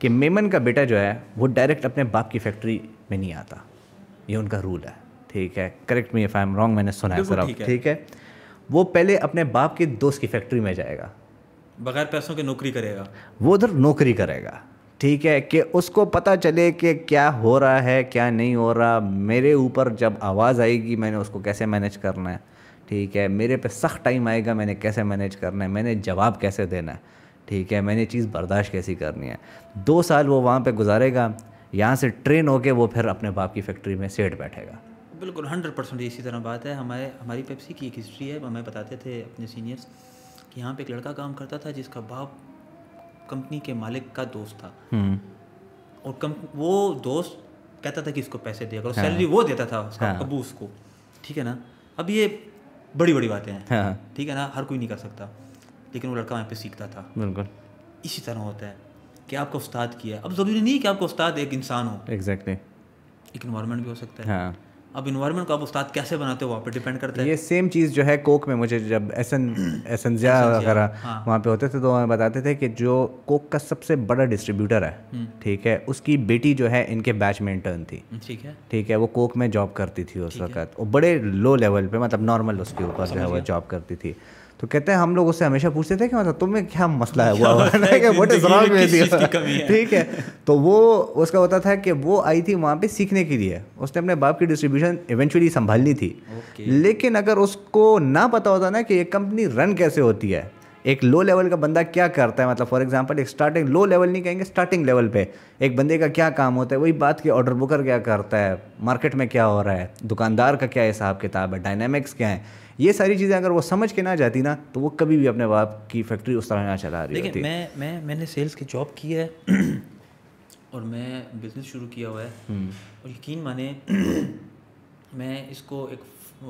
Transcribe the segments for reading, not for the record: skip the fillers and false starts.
کہ میمن کا بیٹا جو ہے وہ ڈائریکٹ اپنے باپ کی فیکٹری میں نہیں آتا, یہ ان کا رول ہے, ٹھیک ہے, correct me if I am wrong, میں نے سنا ہے سر, ٹھیک ہے, وہ پہلے اپنے باپ کے دوست کی فیکٹری میں جائے گا, بغیر پیسوں کے نوکری کرے گا, وہ ادھر نوکری کرے گا, ٹھیک ہے, کہ اس کو پتہ چلے کہ کیا ہو رہا ہے کیا نہیں ہو رہا, میرے اوپر جب آواز آئے گی میں نے اس کو کیسے مینیج کرنا ہے, ٹھیک ہے, میرے پہ سخت ٹائم آئے گا میں نے کیسے مینیج کرنا ہے, میں نے جواب کیسے دینا ہے, ٹھیک ہے, میں نے چیز برداشت کیسی کرنی ہے. 2 سال وہ وہاں پہ گزارے گا, یہاں سے ٹرین ہو کے وہ پھر اپنے باپ کی فیکٹری میں سیٹ بیٹھے گا. بالکل 100% اسی طرح بات ہے. ہماری پیپسی کی ایک ہسٹری ہے, ہمیں بتاتے تھے اپنے سینئرس کہ یہاں پہ ایک لڑکا کام کرتا تھا جس کا باپ کمپنی کے مالک کا دوست تھا, اور وہ دوست کہتا تھا کہ اس کو پیسے دے گا, اور سیلری وہ دیتا تھا اس کا ابو اس کو, ٹھیک ہے نا. اب یہ بڑی بڑی باتیں ہیں, ٹھیک ہے نا, ہر کوئی نہیں کر سکتا, لیکن وہ لڑکا وہاں پہ سیکھتا تھا. بالکل اسی طرح ہوتا ہے کہ آپ کو استاد کیا ہے, اب ضروری نہیں کہ آپ کو استاد ایک انسان ہو, ایگزیکٹلی, ایک انوائرمنٹ بھی ہو سکتا ہے. اب انوائرمنٹ کو آپ استاد کیسے بناتے ہو وہاں پہ ڈیپینڈ کرتا ہے. یہ سیم چیز جو ہے کوک میں, مجھے جب ایسنزیا وغیرہ وہاں پہ ہوتے تھے تو ہمیں بتاتے تھے کہ جو کوک کا سب سے بڑا ڈسٹریبیوٹر ہے, ٹھیک ہے, اس کی بیٹی جو ہے ان کے بیچ میں انٹرن تھی, ٹھیک ہے, وہ کوک میں جاب کرتی تھی اس وقت, وہ بڑے لو لیول پہ, مطلب نارمل اس کے اوپر جو ہے وہ جاب کرتی تھی. تو کہتے ہیں ہم لوگ اس سے ہمیشہ پوچھتے تھے کہ مطلب تمہیں کیا مسئلہ ہے ہوا what is wrong with you, ٹھیک ہے. تو وہ اس کا ہوتا تھا کہ وہ آئی تھی وہاں پہ سیکھنے کے لیے, اس نے اپنے باپ کی ڈسٹریبیوشن ایونچولی سنبھالنی تھی, لیکن اگر اس کو نہ پتا ہوتا نا کہ یہ کمپنی رن کیسے ہوتی ہے, ایک لو لیول کا بندہ کیا کرتا ہے, مطلب فار ایگزامپل ایک اسٹارٹنگ لو لیول نہیں کہیں گے, اسٹارٹنگ لیول پہ ایک بندے کا کیا کام ہوتا ہے, وہی بات کہ آرڈر بکر کیا کرتا ہے, مارکیٹ میں کیا ہو رہا ہے, دکاندار کا کیا حساب کتاب ہے, ڈائنامکس کیا ہیں, یہ ساری چیزیں اگر وہ سمجھ کے نہ جاتی نا تو وہ کبھی بھی اپنے باپ کی فیکٹری اس طرح نہ چلا رہی ہوتی. لیکن میں نے سیلس کی جاب کی ہے اور میں بزنس شروع کیا ہوا ہے, اور یقین مانے میں اس کو ایک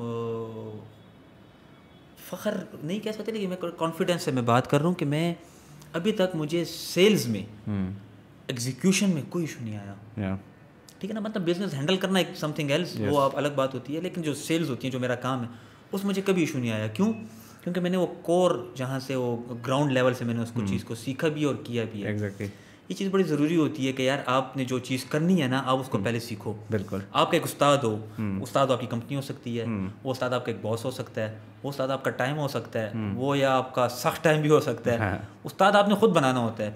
فخر نہیں کہہ سکتے, لیکن میں کانفیڈنس سے میں بات کر رہا ہوں کہ میں ابھی تک مجھے سیلز میں ایگزیکیوشن میں کوئی ایشو نہیں آیا, ٹھیک ہے نا. مطلب بزنس ہینڈل کرنا ایک سم تھنگ ایلس, وہ آپ الگ بات ہوتی ہے, لیکن جو سیلز ہوتی ہیں جو میرا کام ہے اس مجھے کبھی ایشو نہیں آیا. کیوں؟ کیونکہ میں نے وہ کور جہاں سے وہ گراؤنڈ لیول سے میں نے اس کو چیز کو سیکھا بھی اور کیا بھی ہے. ایگزیکٹلی, یہ چیز بڑی ضروری ہوتی ہے کہ یار آپ نے جو چیز کرنی ہے نا آپ اس کو پہلے سیکھو. بالکل, آپ کا ایک استاد ہو, استاد آپ کی کمپنی ہو سکتی ہے, وہ استاد آپ کا ایک باس ہو سکتا ہے, وہ استاد آپ کا ٹائم ہو سکتا ہے, وہ یا آپ کا سخت ٹائم بھی ہو سکتا ہے. استاد آپ نے خود بنانا ہوتا ہے.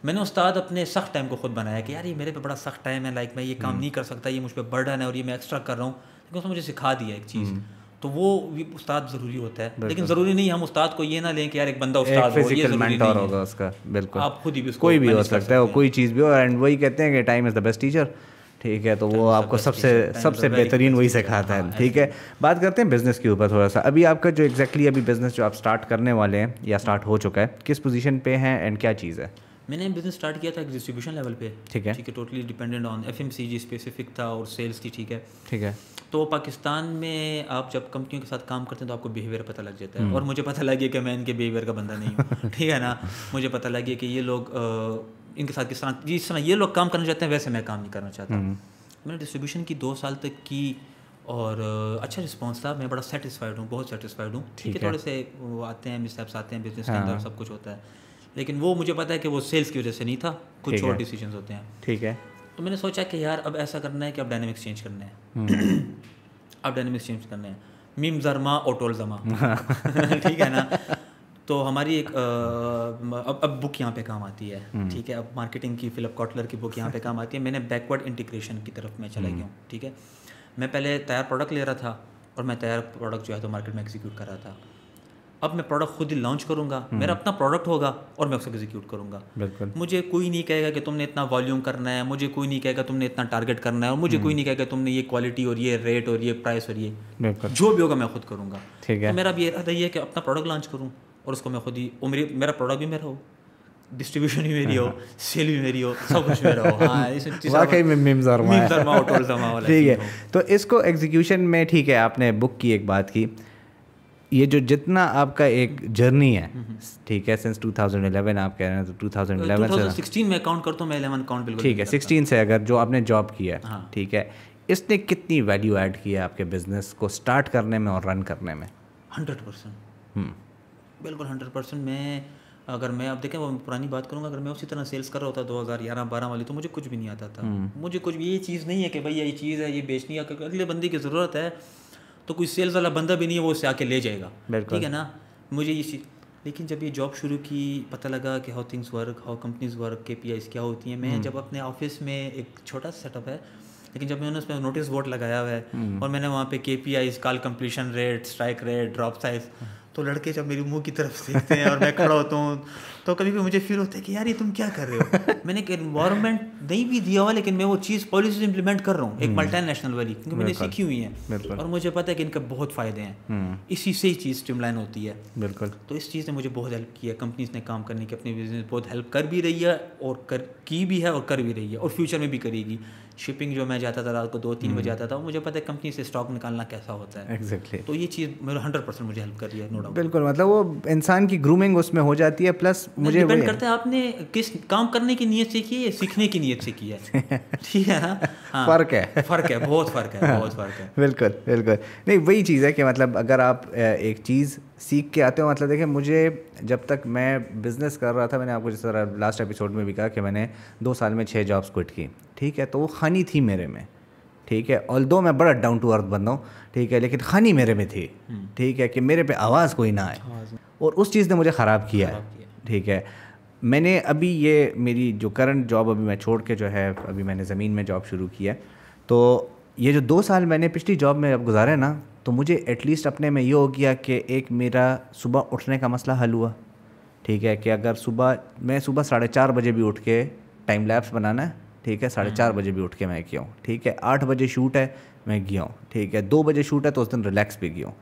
میں نے استاد اپنے سخت ٹائم کو خود بنایا کہ یار یہ میرے پہ بڑا سخت ٹائم ہے, لائک میں یہ کام نہیں کر سکتا, یہ مجھ پہ برڈن ہے اور یہ میں ایکسٹرا کر رہا ہوں, لیکن اس نے مجھے سکھا دیا ایک چیز. تو وہ بھی استاد ضروری ہوتا ہے, لیکن ضروری نہیں ہم استاد کو یہ نہ لیں کہ یار ایک بندہ استاد ہو, یہ ضروری نہیں ہوگا اس کا. بالکل, آپ خود ہی بھی کوئی بھی ہو سکتا ہے, کوئی چیز بھی ہو, اینڈ وہی کہتے ہیں کہ time is the best teacher, ٹھیک ہے. تو وہ آپ کو سب سے بہترین وہی سکھاتا ہے, ٹھیک ہے. بات کرتے ہیں بزنس کے اوپر تھوڑا سا. ابھی آپ کا جو ایگزیکٹلی ابھی بزنس جو آپ اسٹارٹ کرنے والے ہیں یا اسٹارٹ ہو چکا ہے, کس پوزیشن پہ ہیں اینڈ کیا چیز ہے؟ میں نے بزنس اسٹارٹ کیا تھا ایک ڈسٹریبیوشن لیول پہ, ٹھیک ہے, totally dependent on FMCG specific تھا اور سیلس تھی, ٹھیک ہے. ٹھیک ہے. تو پاکستان میں آپ جب کمپنیوں کے ساتھ کام کرتے ہیں تو آپ کو بیہیویئر پتہ لگ جاتا ہے, اور مجھے پتہ لگ گیا کہ میں ان کے بیہیویئر کا بندہ نہیں ہوں, ٹھیک ہے نا. مجھے پتہ لگ گیا کہ یہ لوگ ان کے ساتھ کس طرح, جس طرح یہ لوگ کام کرنا چاہتے ہیں ویسے میں کام نہیں کرنا چاہتا. میں نے ڈسٹریبیوشن کی 2 سال تک کی اور اچھا رسپانس تھا, میں بڑا سیٹسفائڈ ہوں, بہت سیٹسفائڈ ہوں. ٹھیک ہے, تھوڑے سے وہ آتے ہیں مس ایپس آتے ہیں بزنس کے اندر, سب کچھ ہوتا ہے, لیکن وہ مجھے پتا ہے کہ وہ سیلس کی وجہ سے نہیں تھا, کچھ اور ڈیسیجنز ہوتے ہیں. ٹھیک ہے. تو میں نے سوچا کہ یار اب ایسا کرنا ہے کہ اب ڈائنامکس چینج کرنا ہے, اب ڈائنامکس چینج کرنا ہے, میم زرما اوٹول زما, ٹھیک ہے نا. تو ہماری ایک اب بک یہاں پہ کام آتی ہے, ٹھیک ہے. اب مارکیٹنگ کی فلپ کاٹلر کی بک یہاں پہ کام آتی ہے. میں نے بیکورڈ انٹیگریشن کی طرف میں چلا گیا ہوں, ٹھیک ہے. میں پہلے تیار پروڈکٹ لے رہا تھا اور میں تیار پروڈکٹ جو ہے تو مارکیٹ میں ایگزیکیوٹ کر رہا تھا. اب میں پروڈکٹ خود ہی لانچ کروں گا, میرا اپنا پروڈکٹ ہوگا اور میں اس کو ایگزیکیوٹ کروں گا. بالکل, مجھے کوئی نہیں کہے گا کہ تم نے اتنا والیوم کرنا ہے, مجھے کوئی نہیں کہے گا تم نے اتنا ٹارگیٹ کرنا ہے, اور مجھے کوئی نہیں کہے گا تم نے یہ کوالٹی اور یہ ریٹ اور یہ پرائس اور یہ جو بھی ہوگا میں خود کروں گا. ٹھیک ہے. تو میرا بھی ارادہ یہ ہے کہ اپنا پروڈکٹ لانچ کروں اور اس کو میں خود ہی, میرا پروڈکٹ بھی میرا ہو, ڈسٹریبیوشن بھی میری ہو, سیل بھی میری ہو, سب کچھ میرا ہو. ہاں, واقعی میں میم زرما اوٹول زما والا, ٹھیک ہے. تو اس کو ایگزیکیوشن میں, ٹھیک ہے, آپ نے بک کی ایک بات کی, یہ جو جتنا آپ کا ایک جرنی ہے, ٹھیک ہے, سنس 2011 آپ کہہ رہے ہیں, تو 2016 میں کاؤنٹ کرتا ہوں, میں 11 کاؤنٹ بالکل, ٹھیک ہے, 16 سے اگر جو آپ نے جاب کی ہے, ٹھیک ہے, اس نے کتنی ویلیو ایڈ کی ہے آپ کے بزنس کو اسٹارٹ کرنے میں اور رن کرنے میں؟ 100%, بالکل 100%. میں اگر میں اب دیکھیں وہ پرانی بات کروں گا, اگر میں اسی طرح سیلس کر رہا ہوتا 2011-12 والی, تو مجھے کچھ بھی نہیں آتا تھا. مجھے کچھ بھی, یہ چیز نہیں ہے کہ بھائی یہ چیز ہے یہ بیچنی ہے, اگلے بندے کی ضرورت ہے تو کوئی سیلس والا بندہ بھی نہیں ہے وہ اسے آ کے لے جائے گا, ٹھیک ہے نا. مجھے یہ چیز, لیکن جب یہ جاب شروع کی پتہ لگا کہ how things work, how companies work, KPIs کیا ہوتی ہیں. میں جب اپنے آفس میں ایک چھوٹا سا سیٹ اپ ہے, لیکن جب میں نے اس میں نوٹس بورڈ لگایا ہوا ہے اور میں نے وہاں پہ KPIs, call completion rate, strike rate, drop size, تو لڑکے جب میری منہ کی طرف دیکھتے ہیں اور میں کھڑا ہوتا ہوں تو کبھی کبھی مجھے فیل ہوتا ہے کہ یار یہ تم کیا کر رہے ہو. میں نے ایک انوائرمنٹ نہیں بھی دیا ہوا, لیکن میں وہ چیز پالیسیز امپلیمنٹ کر رہا ہوں ایک ملٹی نیشنل والی, کیونکہ میں نے سیکھی ہوئی ہیں اور مجھے پتہ ہے کہ ان کے بہت فائدے ہیں. اسی سے ہی چیز اسٹریم لائن ہوتی ہے. بالکل. تو اس چیز نے مجھے بہت ہیلپ کی ہے, کمپنیز نے کام کرنے کی اپنی بزنس بہت ہیلپ کر بھی رہی ہے اور کی بھی ہے اور کر بھی رہی ہے اور فیوچر میں بھی کرے گی. شپنگ جو میں جاتا تھا رات کو 2-3 بجے آتا تھا, مجھے پتہ ہے کمپنی سے اسٹاک نکالنا کیسا ہوتا ہے. ایگزیکٹلی. تو یہ چیز میرا 100% مجھے ہیلپ کر رہی ہے, نو ڈاؤٹ. بالکل, مطلب وہ انسان کی گرومنگ اس میں ہو جاتی ہے. پلس مجھے ڈیپینڈ کرتا ہے آپ نے کس کام کرنے کی نیت سے کی ہے, سیکھنے کی نیت سے کی ہے, ٹھیک ہے نا. فرق ہے, بہت فرق ہے, بہت فرق ہے. بالکل بالکل. نہیں وہی چیز ہے کہ مطلب اگر آپ ایک چیز سیکھ کے آتے ہو, مطلب دیکھیں مجھے جب تک میں بزنس کر رہا تھا, میں نے آپ کو جس طرح لاسٹ ایپیسوڈ میں بھی کہا کہ میں نے 2 سال میں 6 جابس کوئٹ کی, ٹھیک ہے. تو وہ خانی تھی میرے میں, ٹھیک ہے. آلدو میں بڑا ڈاؤن ٹو ارتھ بندہ ہوں, ٹھیک ہے, لیکن خانی میرے میں تھی, ٹھیک ہے, کہ میرے پہ آواز کوئی نہ آئے, اور اس چیز نے مجھے خراب کیا ہے, ٹھیک ہے. میں نے ابھی یہ میری جو کرنٹ جاب ابھی میں چھوڑ کے جو ہے ابھی میں نے زمین میں جاب شروع کی ہے, تو یہ جو 2 سال میں نے پچھلی جاب میں اب گزارے نا, تو مجھے ایٹ لیسٹ اپنے میں یہ ہو گیا کہ ایک میرا صبح اٹھنے کا مسئلہ حل ہوا, ٹھیک ہے. کہ اگر صبح 4:30 بجے بھی اٹھ کے ٹائم لیپس بنانا ہے, ٹھیک ہے, 4:30 بجے بھی اٹھ کے میں گیا ہوں, ٹھیک ہے. 8 بجے شوٹ ہے, میں گیا ہوں, ٹھیک ہے. 2 بجے شوٹ ہے تو اس دن ریلیکس بھی گیا ہوں.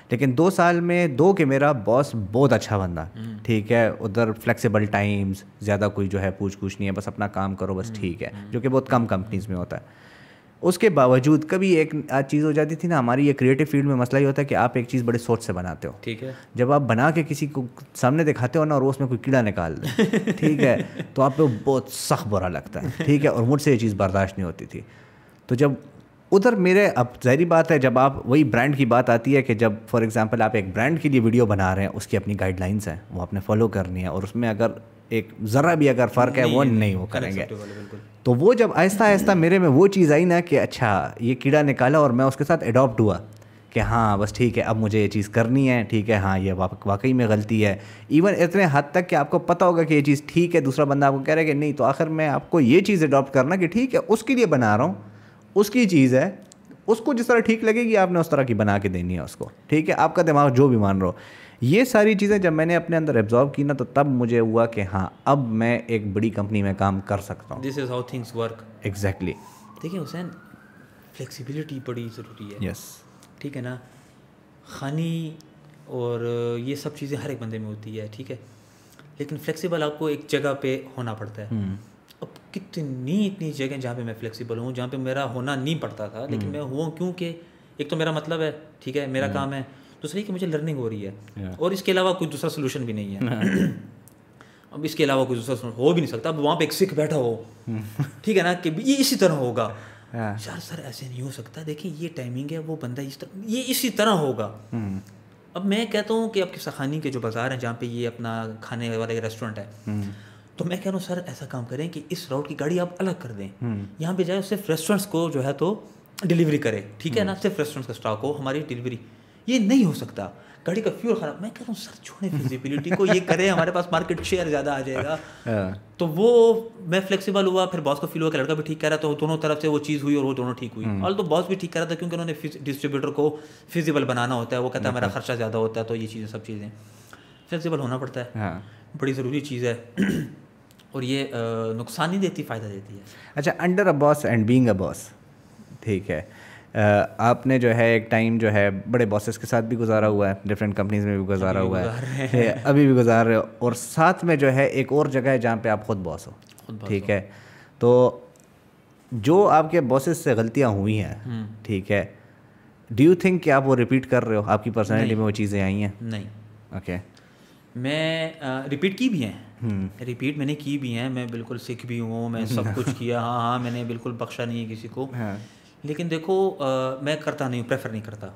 لیکن 2 سال میں کہ میرا باس بہت اچھا بندہ, ٹھیک ہے. ادھر فلیکسیبل ٹائمز, زیادہ کوئی جو ہے پوچھ نہیں ہے, بس اپنا کام کرو بس, ٹھیک ہے, جو کہ بہت کم کمپنیز میں ہوتا ہے. اس کے باوجود کبھی ایک چیز ہو جاتی تھی نا, ہماری یہ کریٹو فیلڈ میں مسئلہ یہ ہوتا ہے کہ آپ ایک چیز بڑے سوچ سے بناتے ہو, ٹھیک ہے. جب آپ بنا کے کسی کو سامنے دکھاتے ہو نا اور اس میں کوئی کیڑا نکال دے, ٹھیک ہے, تو آپ کو بہت سخت برا لگتا ہے, ٹھیک ہے. اور مجھ سے یہ چیز برداشت نہیں ہوتی تھی. تو جب ادھر میرے, اب ظاہری بات ہے جب آپ وہی برانڈ کی بات آتی ہے کہ جب فار ایگزامپل آپ ایک برانڈ کے لیے ویڈیو بنا رہے ہیں, اس کی اپنی گائیڈ لائنس ہیں, وہ آپ نے فالو کرنی ہے, اور اس میں اگر ایک ذرا بھی اگر فرق ہے وہ نہیں وہ کریں گے. تو وہ جب آہستہ آہستہ میرے میں وہ چیز آئی نا کہ اچھا یہ کیڑا نکالا, اور میں اس کے ساتھ اڈاپٹ ہوا کہ ہاں بس ٹھیک ہے, اب مجھے یہ چیز کرنی ہے, ٹھیک ہے, ہاں یہ واقعی میں غلطی ہے. ایون اتنے حد تک کہ آپ کو پتہ ہوگا کہ یہ چیز ٹھیک ہے, دوسرا بندہ آپ کو کہہ رہا ہے کہ نہیں, تو آخر میں آپ کو یہ چیز اڈاپٹ کرنا کہ ٹھیک ہے اس کے لیے بنا رہا ہوں, اس کی چیز ہے, اس کو جس طرح ٹھیک لگے گی آپ نے اس طرح کی بنا کے دینی ہے اس کو, ٹھیک ہے. آپ کا دماغ جو بھی مان رہا ہو. یہ ساری چیزیں جب میں نے اپنے اندر ایبزارو کی نا, تو تب مجھے ہوا کہ ہاں اب میں ایک بڑی کمپنی میں کام کر سکتا ہوں. This is how things work. Exactly. دیکھیں حسین, فلیکسیبلٹی بڑی ضروری ہے. یس. ٹھیک ہے نا. خانی اور یہ سب چیزیں ہر ایک بندے میں ہوتی ہے, ٹھیک ہے, لیکن فلیکسیبل آپ کو ایک جگہ پہ ہونا پڑتا ہے. اب اتنی جگہ جہاں پہ میں فلیکسیبل ہوں, جہاں پہ میرا ہونا نہیں پڑتا تھا, لیکن میں ہوں کیونکہ ایک تو میرا مطلب ہے, ٹھیک ہے, میرا کام ہے, دوسری کہ مجھے لرننگ ہو رہی ہے, اور اس کے علاوہ کوئی دوسرا سولوشن بھی نہیں ہے. اب اس کے علاوہ کوئی دوسرا سولوشن ہو بھی نہیں سکتا. اب وہاں پہ ایک سکھ بیٹھا ہو, ٹھیک ہے نا, کہ یہ اسی طرح ہوگا, یار سر ایسے نہیں ہو سکتا, دیکھیں یہ ٹائمنگ ہے, وہ بندہ اس طرح, یہ اسی طرح ہوگا. اب میں کہتا ہوں کہ اب کے سخانی کے جو بازار ہیں جہاں پہ یہ اپنا کھانے والا ریسٹورینٹ ہے, تو میں کہہ رہا ہوں سر ایسا کام کریں کہ اس روٹ کی گاڑی آپ الگ کر دیں, یہاں پہ جائے صرف ریسٹورینٹس کو جو ہے تو ڈیلیوری کرے, ٹھیک ہے نا, صرف ریسٹورینٹس کا اسٹاک ہو, ہماری ڈیلیوری. یہ نہیں ہو سکتا, گاڑی کا فیول خراب. میں کہہ رہا ہوں سر چھوڑیں فیزیبلٹی کو, یہ کریں, ہمارے پاس مارکیٹ شیئر زیادہ آ جائے گا. تو وہ میں فلیکسیبل ہوا, پھر باس کو فیل ہوا کہ لڑکا بھی ٹھیک کہہ رہا, تو دونوں طرف سے وہ چیز ہوئی اور وہ دونوں ٹھیک ہوئی. اور تو باس بھی ٹھیک کہہ رہا تھا کیونکہ انہوں نے ڈسٹریبیوٹر کو فیزیبل بنانا ہوتا ہے, وہ کہتا ہے میرا خرچہ زیادہ ہوتا ہے, تو یہ چیزیں سب چیزیں فلیکسیبل ہونا پڑتا ہے, بڑی ضروری چیز ہے. اور یہ نقصان نہیں دیتی, فائدہ دیتی ہے. اچھا, under a boss and being a boss, ٹھیک ہے, آپ نے جو ہے ایک ٹائم جو ہے بڑے باسز کے ساتھ بھی گزارا ہوا ہے, ڈفرینٹ کمپنیز میں بھی گزارا ہوا ہے, ابھی بھی گزار رہے ہو, اور ساتھ میں جو ہے ایک اور جگہ ہے جہاں پہ آپ خود باس ہو, ٹھیک ہے. تو جو آپ کے باسز سے غلطیاں ہوئی ہیں, ٹھیک ہے, ڈو یو تھنک کہ آپ وہ ریپیٹ کر رہے ہو, آپ کی پرسنالٹی میں وہ چیزیں آئی ہیں؟ نہیں. اوکے. میں ریپیٹ کی بھی ہیں, ریپیٹ میں نے کی بھی ہیں, میں بالکل سکھ بھی ہوں, میں سب کچھ کیا, ہاں میں نے بالکل بخشا نہیں ہے کسی کو. لیکن دیکھو میں کرتا نہیں ہوں, پریفر نہیں کرتا.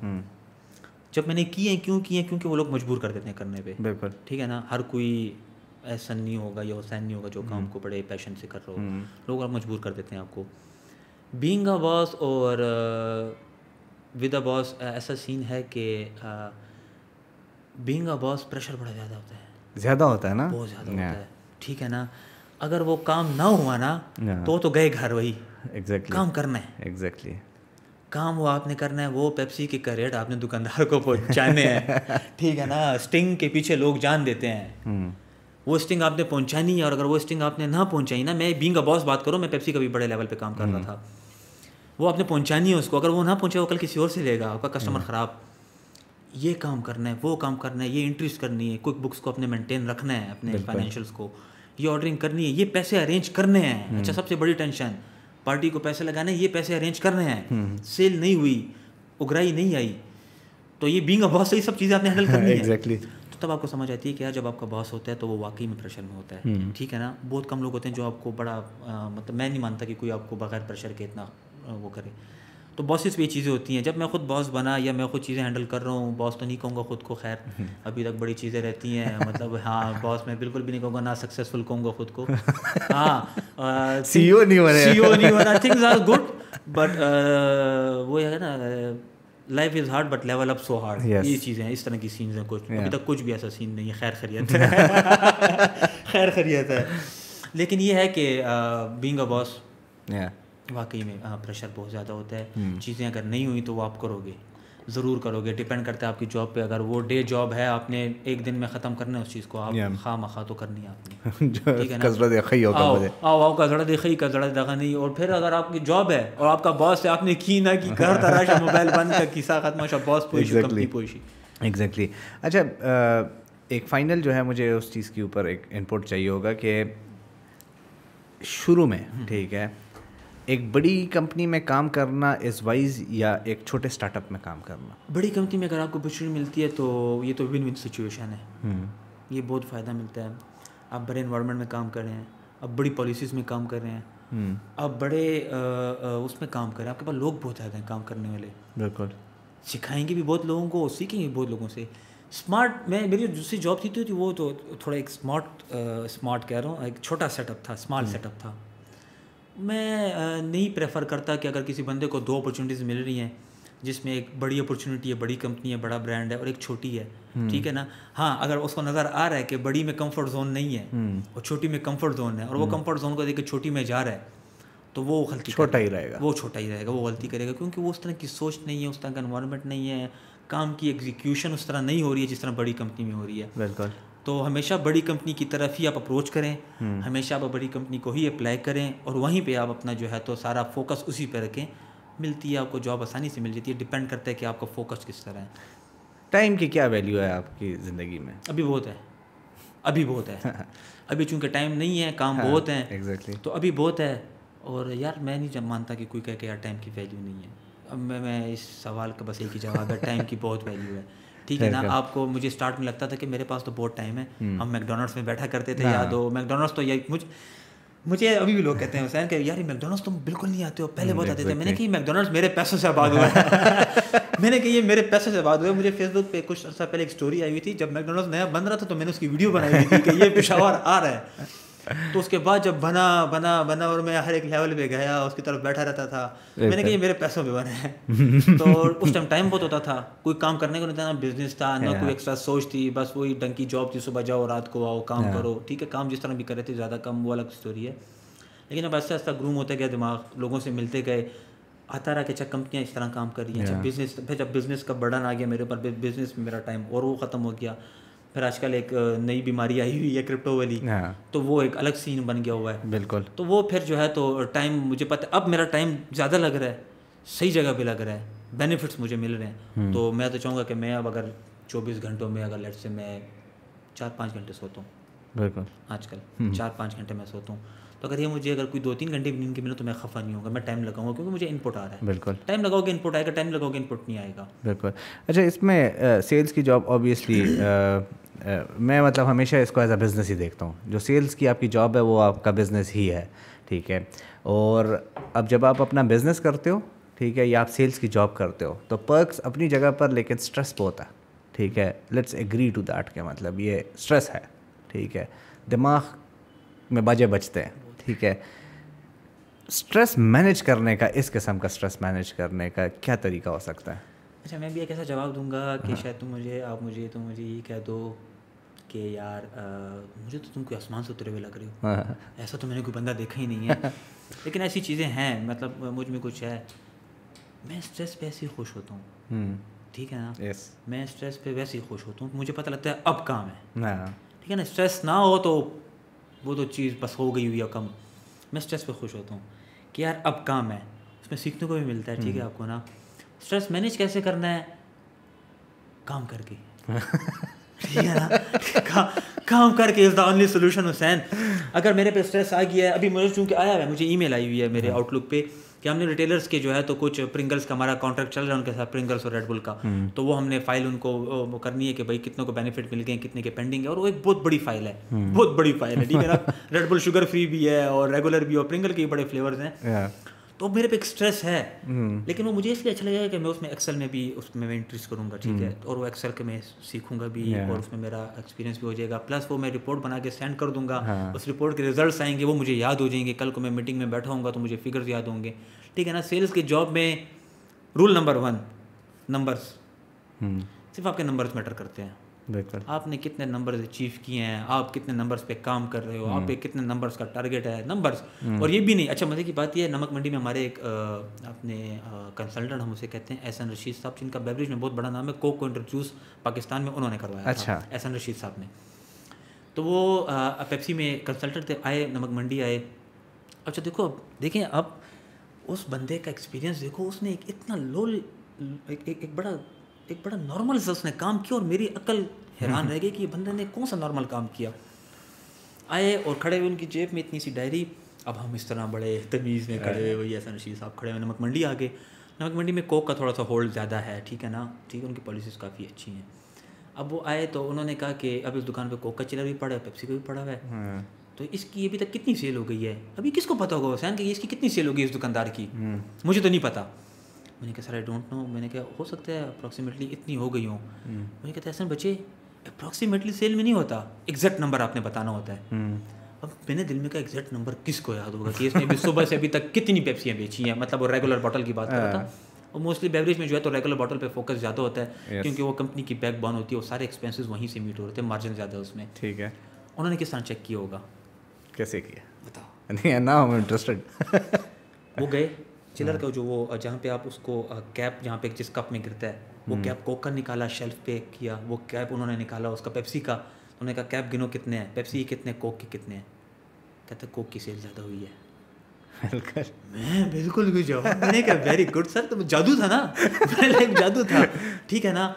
جب میں نے کی ہیں, کیوں کی ہیں, کیونکہ وہ لوگ مجبور کر دیتے ہیں کرنے پہ. بالکل. ٹھیک ہے نا, ہر کوئی احسن نہیں ہوگا یا حسین نہیں ہوگا جو کام کو بڑے پیشن سے کر رہا ہو. لوگ مجبور کر دیتے ہیں آپ کو. بینگ اے باس اور ود اے باس ایسا سین ہے کہ بینگ اے باس پریشر بڑا زیادہ ہوتا ہے. زیادہ ہوتا ہے نا, بہت زیادہ ہوتا ہے, ٹھیک ہے نا. اگر وہ کام نہ ہوا نا تو گئے گھر, وہی کام کرنا ہے. ایگزیکٹلی کام وہ آپ نے کرنا ہے. وہ پیپسی کے کریٹ آپ نے دکاندار کو پہنچانے ہیں, ٹھیک ہے نا. اسٹنگ کے پیچھے لوگ جان دیتے ہیں, وہ اسٹنگ آپ نے پہنچانی ہے. اور اگر وہ اسٹنگ آپ نے نہ پہنچائی نا, میں بینگ اے باس بات کروں, میں پیپسی کا بھی بڑے لیول پہ کام کر رہا تھا, وہ آپ نے پہنچانی ہے اس کو. اگر وہ نہ پہنچے وہ کل کسی اور سے لے گا, آپ کا کسٹمر خراب. یہ کام کرنا ہے, وہ کام کرنا ہے, یہ انٹریز کرنی ہے, کوئک بکس کو اپنے مینٹین رکھنا ہے, اپنے فائنینشیلس کو, یہ آرڈرنگ کرنی ہے, یہ پیسے ارینج کرنے ہیں. اچھا, سب سے بڑی ٹینشن پارٹی کو پیسے لگانے, یہ پیسے ارینج کرنے ہیں. سیل نہیں ہوئی, اگرائی نہیں آئی, تو یہ بینگ اے باس سے یہ سب چیزیں آپ نے ہینڈل کرنی ہے. ایگزیکٹلی. تو تب آپ کو سمجھ آتی ہے کہ یار جب آپ کا باس ہوتا ہے تو وہ واقعی میں پریشر میں ہوتا ہے, ٹھیک ہے نا. بہت کم لوگ ہوتے ہیں جو آپ کو بڑا مطلب میں نہیں مانتا کہ کوئی آپ کو بغیر پریشر کے اتنا وہ کرے. تو باسز پہ یہ چیزیں ہوتی ہیں. جب میں خود باس بنا یا میں خود چیزیں ہینڈل کر رہا ہوں, باس تو نہیں کہوں گا خود کو, خیر ابھی تک بڑی چیزیں رہتی ہیں, مطلب ہاں باس میں بالکل بھی نہیں کہوں گا, نہ سکسیزفل کہوں گا خود کو. ہاں سی او نہیں ہونا, تھنگز آر گڈ بٹ وہ ہے نا, life is hard but level up so hard. یہ چیزیں ہیں, اس طرح کی سینز ہیں. کچھ ابھی تک کچھ بھی ایسا سین نہیں ہے, خیر خیریت ہے, خیر خیریت ہے. لیکن یہ ہے کہ بینگ اے باس واقعی میں پریشر بہت زیادہ ہوتا ہے. چیزیں اگر نہیں ہوئی تو وہ آپ کرو گے, ضرور کرو گے. ڈپینڈ کرتا ہے آپ کی جاب پہ. اگر وہ ڈے جاب ہے, آپ نے ایک دن میں ختم کرنا ہے اس چیز کو, آپ خواہ مخواہ تو کرنی ہے آپ نے, ٹھیک ہے نا. آؤ کزڑا دیکھئی کزڑا دگا نہیں. اور پھر اگر آپ کی جاب ہے اور آپ کا باس ہے, آپ نے کی نہ کی, گھر تراشا, موبائل بند کا, قصہ ختم, شا باس پوشی, کمپنی پوشی. ایگزیکٹلی. اچھا, ایک فائنل جو ہے مجھے اس چیز کے اوپر ایک انپٹ چاہیے ہوگا کہ شروع میں, ٹھیک ہے, ایک بڑی کمپنی میں کام کرنا از وائز یا ایک چھوٹے اسٹارٹ اپ میں کام کرنا؟ بڑی کمپنی میں اگر آپ کو اپرچونیٹی ملتی ہے تو یہ تو ون ون سچویشن ہے, یہ بہت فائدہ ملتا ہے. آپ بڑے انوائرمنٹ میں کام کر رہے ہیں, آپ بڑی پالیسیز میں کام کر رہے ہیں, آپ بڑے اس میں کام کر رہے ہیں, آپ کے پاس لوگ بہت زیادہ ہیں کام کرنے والے. بالکل. سکھائیں گے بھی بہت لوگوں کو, سیکھیں گے بہت لوگوں سے. اسمارٹ, میں میری دوسری جاب تھی وہ تو تھوڑا ایک اسمارٹ کہہ رہا ہوں, ایک چھوٹا سیٹ اپ تھا, اسمال سیٹ اپ تھا. میں نہیں پریفر کرتا کہ اگر کسی بندے کو دو اپرچونیٹیز مل رہی ہیں جس میں ایک بڑی اپرچونیٹی ہے, بڑی کمپنی ہے, بڑا برانڈ ہے, اور ایک چھوٹی ہے, ٹھیک ہے نا. ہاں اگر اس کو نظر آ رہا ہے کہ بڑی میں کمفرٹ زون نہیں ہے اور چھوٹی میں کمفرٹ زون ہے, اور وہ کمفرٹ زون کو دیکھ کے چھوٹی میں جا رہا ہے, تو وہ غلطی, چھوٹا ہی رہے گا, وہ چھوٹا ہی رہے گا, وہ غلطی کرے گا. کیونکہ وہ اس طرح کی سوچ نہیں ہے, اس طرح کا انوائرمنٹ نہیں ہے, کام کی ایگزیکیوشن اس طرح نہیں ہو رہی ہے جس طرح بڑی کمپنی میں ہو رہی ہے. بالکل. تو ہمیشہ بڑی کمپنی کی طرف ہی آپ اپروچ کریں, ہمیشہ آپ بڑی کمپنی کو ہی اپلائی کریں, اور وہیں پہ آپ اپنا جو ہے تو سارا فوکس اسی پہ رکھیں. ملتی ہے آپ کو جاب, آسانی سے مل جاتی ہے. ڈپینڈ کرتا ہے کہ آپ کا فوکس کس طرح ہے. ٹائم کی کیا ویلیو ہے آپ کی زندگی میں؟ ابھی بہت ہے, ابھی بہت ہے. ابھی چونکہ ٹائم نہیں ہے, کام بہت ہیں, تو ابھی بہت ہے. اور یار میں نہیں مانتا کہ کوئی کہہ کہ یار ٹائم کی ویلیو نہیں ہے. اب میں اس سوال کا بس ایک ہی جواب ہے, ٹائم کی بہت ویلیو ہے, ٹھیک ہے نا. آپ کو, مجھے اسٹارٹ میں لگتا تھا کہ میرے پاس تو بہت ٹائم ہے, ہم میکڈونلڈس میں بیٹھا کرتے تھے, یاد ہو میکڈونلڈس. تو یہ مجھے ابھی بھی لوگ کہتے ہیں حسین کہ یار یہ میکڈونلڈس تم بالکل نہیں آتے ہو, پہلے بہت آتے تھے. میں نے کہا یہ میکڈونلڈس میرے پیسوں سے آباد ہوا ہے. میں نے کہا یہ میرے پیسوں سے آباد ہوا ہے. مجھے فیس بک پہ کچھ عرصہ پہلے ایک اسٹوری آئی ہوئی تھی جب میکڈونلڈس نیا بن رہا تھا, تو میں نے اس کی ویڈیو بنائی ہوئی تھی کہ یہ پشاور آ رہا ہے. تو اس کے بعد جب بنا اور میں ہر ایک لیول پہ گیا, اس کی طرف بیٹھا رہتا تھا. میں نے کہا یہ میرے پیسوں پہ بنے ہیں. تو اس ٹائم بہت ہوتا تھا, کوئی کام کرنے کو نہیں تھا, نہ بزنس تھا, نہ کوئی ایکسٹرا سوچ تھی, بس وہی ڈنگ کی جاب تھی, صبح جاؤ رات کو آؤ, کام کرو, ٹھیک ہے. کام جس طرح بھی کر رہے تھے, زیادہ کم, وہ الگ اسٹوری ہے. لیکن اب آہستہ آہستہ گروم ہوتے گئے دماغ, لوگوں سے ملتے گئے, آتا رہا کہ اچھا کمپنیاں اس طرح کام کر رہی ہیں. اچھا بزنس, پھر جب بزنس کا برڈن آ گیا میرے اوپر, بزنس میں میرا ٹائم اور وہ ختم ہو گیا. پھر آج کل ایک نئی بیماری آئی ہوئی ہے کرپٹو والی, تو وہ ایک الگ سین بن گیا ہوا ہے. بالکل. تو وہ پھر جو ہے تو ٹائم, مجھے پتہ اب میرا ٹائم زیادہ لگ رہا ہے, صحیح جگہ پہ لگ رہا ہے, بینیفٹس مجھے مل رہے ہیں. تو میں تو چاہوں گا کہ میں اب اگر 24 گھنٹوں میں اگر لیٹ سے میں 4-5 گھنٹے سوتا ہوں, بالکل آج کل 4-5 گھنٹے میں سوتا ہوں, تو اگر یہ مجھے اگر کوئی 2-3 گھنٹے بھی نیند کے ملے تو میں خفا نہیں ہوں گا. میں ٹائم لگاؤں گا کیونکہ مجھے ان پٹ آ رہا ہے. بالکل. ٹائم لگاؤ گے ان پٹ آئے گا, ٹائم لگاؤ گے ان پٹ نہیں آئے گا. بالکل. اچھا, اس میں سیلس کی جاب آبویسلی میں مطلب ہمیشہ اس کو ایز اے بزنس ہی دیکھتا ہوں. جو سیلس کی آپ کی جاب ہے وہ آپ کا بزنس ہی ہے, ٹھیک ہے. اور اب جب آپ اپنا بزنس کرتے ہو, ٹھیک ہے, یا آپ سیلس کی جاب کرتے ہو, تو پرکس اپنی جگہ پر, لیکن اسٹریس بہت ہے, ٹھیک ہے. لیٹس ایگری ٹو دیٹ کہ مطلب یہ اسٹریس ہے, ٹھیک ہے. دماغ میں باجے بجتے ہیں. ٹھیک ہے, اسٹریس مینیج کرنے کا, اس قسم کا اسٹریس مینیج کرنے کا کیا طریقہ ہو سکتا ہے؟ اچھا میں بھی ایک ایسا جواب دوں گا کہ شاید تم مجھے یہ کہہ دو کہ یار مجھے تو تم کوئی آسمان سے اترے ہوئے لگ رہے ہو, ایسا تو میں نے کوئی بندہ دیکھا ہی نہیں ہے. لیکن ایسی چیزیں ہیں, مطلب مجھ میں کچھ ہے. میں اسٹریس پہ ایسے ہی خوش ہوتا ہوں, ٹھیک ہے نا. میں اسٹریس پہ ویسے ہی خوش ہوتا ہوں, مجھے پتہ لگتا ہے اب کام ہے, ٹھیک ہے نا. اسٹریس نہ ہو تو وہ تو چیز بس ہو گئی ہوئی ہے کم. میں اسٹریس پہ خوش ہوتا ہوں کہ یار اب کام ہے, اس میں سیکھنے کو بھی ملتا ہے, ٹھیک ہے آپ کو نا. اسٹریس مینیج کیسے کرنا ہے؟ کام کر کے, ٹھیک ہے نا. کام کر کے از دا اونلی سولوشن حسین. اگر میرے پہ اسٹریس آ گیا ہے, ابھی مجھے چونکہ آیا ہے, مجھے ای میل آئی ہوئی ہے میرے آؤٹ لک پہ کہ ہم نے ریٹیلرس کے جو ہے تو کچھ پرنگلس کا ہمارا کانٹریکٹ چل رہا ہے ان کے ساتھ, پرنگلس اور ریڈ بل کا, تو وہ ہم نے فائل ان کو کرنی ہے کہ بھائی کتنوں کو بینیفٹ مل گئے, کتنے کے پینڈنگ ہے, اور وہ ایک بہت بڑی فائل ہے, بہت بڑی فائل ہے, ٹھیک ہے نا. ریڈ بل شوگر فری بھی ہے اور ریگولر بھی, اور پرنگل کے بڑے فلیورز ہیں. تو میرے پہ ایک اسٹریس ہے, لیکن وہ مجھے اس لیے اچھا لگا کہ میں اس میں ایکسل میں بھی اس میں انٹریس کروں گا, ٹھیک ہے. اور وہ ایکسل کے میں سیکھوں گا بھی, اور اس میں میرا ایکسپیرینس بھی ہو جائے گا. پلس وہ میں رپورٹ بنا کے سینڈ کر دوں گا, اس رپورٹ کے ریزلٹس آئیں گے, وہ مجھے یاد ہو جائیں گے. کل کو میں میٹنگ میں بیٹھا ہوں گا تو مجھے فگرز یاد ہوں گے, ٹھیک ہے نا. سیلس کے جاب میں رول نمبر 1 نمبرس, صرف آپ کے نمبرس میٹر کرتے ہیں. بالکل, آپ نے کتنے نمبرز اچیو کیے ہیں, آپ کتنے نمبرز پہ کام کر رہے ہو, آپ پہ کتنے نمبرز کا ٹارگیٹ ہے, نمبرز. اور یہ بھی نہیں, اچھا مزے کی بات یہ ہے, نمک منڈی میں ہمارے ایک اپنے کنسلٹنٹ ہم اسے کہتے ہیں احسن رشید صاحب, جن کا بیوریج میں بہت بڑا نام ہے. کوک کو انٹروڈیوس پاکستان میں انہوں نے کروایا. اچھا, احسن رشید صاحب نے. تو وہ پیپسی میں کنسلٹنٹ تھے, آئے نمک منڈی آئے. اچھا دیکھو, دیکھیں اب اس بندے کا ایکسپیرینس دیکھو, اس نے ایک اتنا لو ایک بڑا نارمل سا اس نے کام کیا, اور میری عقل حیران رہ گئی کہ یہ بندے نے کون سا نارمل کام کیا. آئے اور کھڑے ہوئے ان کی جیب میں اتنی سی ڈائری, اب ہم اس طرح بڑے تمیز میں کھڑے ہوئے, وہی احسن رشید صاحب کھڑے ہوئے نمک منڈی آگے. نمک منڈی میں کوک کا تھوڑا سا ہولڈ زیادہ ہے, ٹھیک ہے نا, ٹھیک ہے, ان کی پالیسیز کافی اچھی ہیں. اب وہ آئے تو انہوں نے کہا کہ اب اس دکان پہ کوک کا چلر بھی پڑا ہے, پیپسی کا بھی پڑا ہوا ہے, تو اس کی ابھی تک کتنی سیل ہو گئی ہے؟ ابھی کس کو پتا ہوگا حسین کہ اس کی کتنی سیل ہو گئی اس دکاندار کی؟ مجھے تو نہیں پتا. میں نے کہا سر آئی ڈونٹ نو. میں نے کہا ہو سکتا ہے اپروکسیمیٹلی اتنی ہو گئی ہوں. میں نے کہا ایسا بچے اپروکسیمیٹلی سیل میں نہیں ہوتا, ایگزیکٹ نمبر آپ نے بتانا ہوتا ہے. اب میں نے دل میں کہا ایگزیکٹ نمبر کس کو یاد ہوگا کہ اس نے بھی صبح سے ابھی تک کتنی پیپسیاں بیچی ہیں, مطلب وہ ریگولر باٹل کی بات کر رہا تھا. اور موسٹلی بیوریج میں جو ہے تو ریگولر باٹل پہ فوکس زیادہ ہوتا ہے, کیونکہ وہ کمپنی کی بیک بون ہوتی ہے, وہ سارے ایکسپینسز وہیں سے میٹ ہو رہے تھے, مارجن زیادہ اس میں, ٹھیک ہے. انہوں نے کس طرح چیک کیا ہوگا؟ کیسے کیا بتاؤ؟ Now I am interested. وہ گئے چلر کا جو وہ جہاں پہ آپ اس کو کیپ جہاں پہ جس کپ میں گرتا ہے, وہ کیپ کوک کا نکالا, شیلف پہ کیا, وہ کیپ انہوں نے نکالا اس کا پیپسی کا. انہوں نے کہا کیپ گنو کتنے ہیں, پیپسی کتنے, کوک کے کتنے ہیں. کہتے کوک کی سیل زیادہ ہوئی ہے. میں بالکل بھی جواب, میں نے کہا ویری گڈ سر, تو جادو تھا نا, جادو تھا, ٹھیک ہے نا.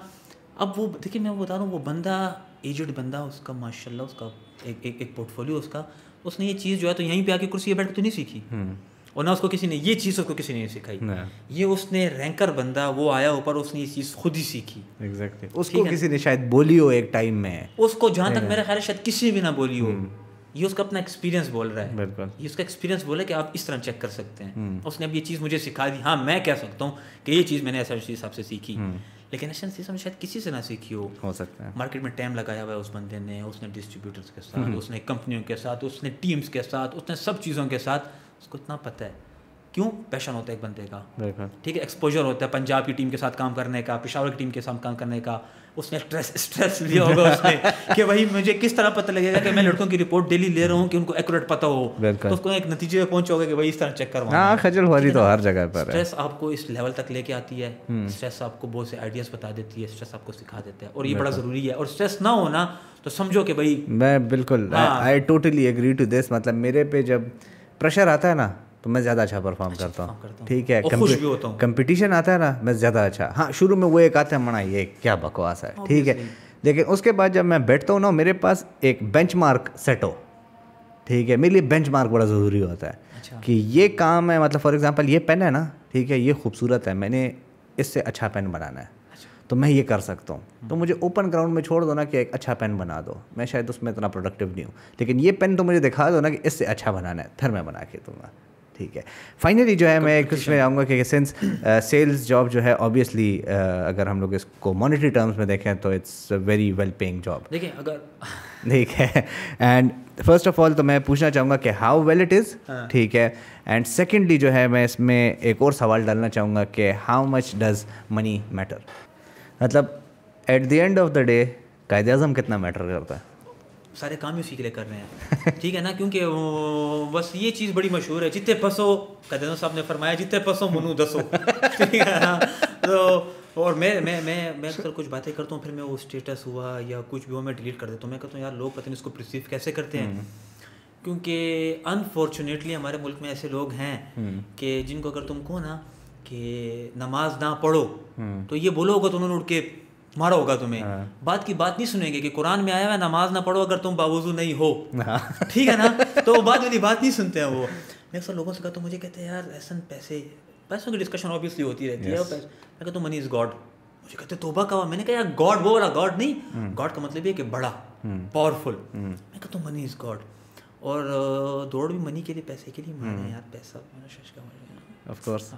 اب وہ دیکھیے میں بتا رہا ہوں, وہ بندہ ایجڈ بندہ, اس کا ماشاء اللہ اس کا ایک پورٹ فولیو اس نے یہ چیز جو ہے تو یہیں پہ آ کے کرسی پہ بیٹھ کے تو نہیں سیکھی, اور نہ اس کو کسی نے یہ چیز اس کو کسی نے نہیں سکھائی. یہ اس نے رینکر بندہ وہ آیا اوپر, اس نے یہ چیز خود ہی سیکھی. ایگزیکٹلی, اس کو کسی نے شاید بولی ہو ایک ٹائم میں, اس کو جہاں تک میرا خیال ہے شاید کسی نے بھی نہ بولی ہو. یہ اس کا اپنا ایکسپیرینس بول رہا ہے, بالکل یہ اس کا ایکسپیرینس بول رہا ہے کہ آپ اس طرح چیک کر سکتے ہیں. اس نے اب یہ چیز مجھے سکھا دی. ہاں میں کہہ سکتا ہوں کہ یہ چیز میں نے ایسا چیز آپ سے سیکھی, لیکن ایسا چیز ہم شاید کسی سے نہ سیکھی ہو سکتا ہے. مارکیٹ میں ٹائم لگایا ہوا ہے اس بندے نے, اس نے ڈسٹریبیوٹرس کے ساتھ, اس نے کمپنیوں کے ساتھ, اس نے ٹیمس کے ساتھ, اس نے سب چیزوں کے ساتھ, اس کو اتنا پتہ ہے. کیوں؟ پیشن ہوتا ہے ایک بندے کا, ٹھیک ہے, ایکسپوجر ہوتا ہے پنجاب کی ٹیم کے ساتھ کام کرنے کا, پشاور کی ٹیم کے ساتھ کام کرنے کا. اس نے اسٹریس لیا ہوگا اس نے کہ بھائی مجھے کس طرح پتہ لگے گا کہ میں لڑکوں کی رپورٹ ڈیلی لے رہا ہوں کہ ان کو ایکوریٹ پتہ ہو, تو اس کو ایک نتیجے پہ پہنچو گے کہ بھائی اس طرح چیک کروانا. ہاں خجل خواری تو ہر جگہ پر ہے. اسٹریس آپ کو اس لیول تک لے کے آتی ہے, اسٹریس آپ کو بہت سے آئیڈیاز بتا دیتی ہے, اسٹریس آپ کو سکھا دیتا ہے, اور یہ بڑا ضروری ہے. اور اسٹریس نہ ہونا تو سمجھو کہ بھائی میں بالکل I totally agree to this. مطلب میرے پہ جب پریشر آتا ہے نا تو میں زیادہ اچھا پرفارم کرتا ہوں, ٹھیک ہے. کمپٹیشن آتا ہے نا میں زیادہ اچھا, ہاں شروع میں وہ ایک آتا ہے منع یہ کیا بکواس ہے, ٹھیک ہے, لیکن اس کے بعد جب میں بیٹھتا ہوں نا میرے پاس ایک بینچ مارک سیٹ ہو, ٹھیک ہے. میرے لیے بینچ مارک بڑا ضروری ہوتا ہے کہ یہ کام ہے, مطلب فار ایگزامپل یہ پین ہے نا, ٹھیک ہے, یہ خوبصورت ہے, میں نے اس سے اچھا پین بنانا ہے تو میں یہ کر سکتا ہوں. تو مجھے اوپن گراؤنڈ میں چھوڑ دو نا کہ ایک اچھا پین بنا دو, میں شاید اس میں اتنا پروڈکٹیو نہیں ہوں, لیکن یہ پین تو مجھے دکھا دو نا کہ اس سے اچھا بنانا ہے, پھر میں بنا کے دوں گا. ٹھیک ہے. فائنلی جو ہے میں ایک اس میں آؤں گا کہ سنس سیلز جاب جو ہے آبویسلی اگر ہم لوگ اس کو مانیٹری ٹرمز میں دیکھیں تو it's very well paying job. دیکھیں اگر ٹھیک ہے. اینڈ فرسٹ آف آل تو میں پوچھنا چاہوں گا کہ ہاؤ ویل اٹ از. ٹھیک ہے. اینڈ سیکنڈلی جو ہے میں اس میں ایک اور سوال ڈالنا چاہوں گا کہ how much does money matter. مطلب at the end of the day Quaid Azam کتنا میٹر کرتا ہے؟ سارے کام ہی اسی کے لیے کر رہے ہیں. ٹھیک ہے نا, کیونکہ بس یہ چیز بڑی مشہور ہے, جتنے پسو قائد اعظم صاحب نے فرمایا جتنے پسو منو دسو. ٹھیک ہے نا. تو اور میں اکثر کچھ باتیں کرتا ہوں, پھر میں وہ اسٹیٹس ہوا یا کچھ بھی ہو میں ڈیلیٹ کر دیتا ہوں. میں کہتا ہوں یار لوگ پتہ نہیں اس کو پرسیو کیسے کرتے ہیں, کیونکہ انفارچونیٹلی ہمارے ملک میں ایسے لوگ ہیں کہ جن کو اگر تم کہو نا کہ نماز نہ پڑھو تو یہ بولو گا تو انہوں نے اٹھ کے مارا ہوگا تمہیں. بات کی بات نہیں سنیں گے کہ قرآن میں آیا ہے نماز نہ پڑھو اگر تم باوضو نہیں ہو. ٹھیک ہے نا. تو وہ بات والی بات نہیں سنتے ہیں وہ. میں اکثر لوگوں سے کہتا ہوں, مجھے کہتے ہیں یار ایسا پیسوں کی ڈسکشن آبویسلی ہوتی رہتی ہے. میں کہتا ہوں منی از گاڈ. مجھے کہتے توبہ کا. میں نے کہا یار گاڈ وہ والا گاڈ نہیں, گاڈ کا مطلب یہ کہ بڑا پاورفل. میں کہتا ہوں منی از گاڈ. اور دوڑ بھی منی کے لیے, پیسے کے لیے مارے یار. پیسہ آف کورس.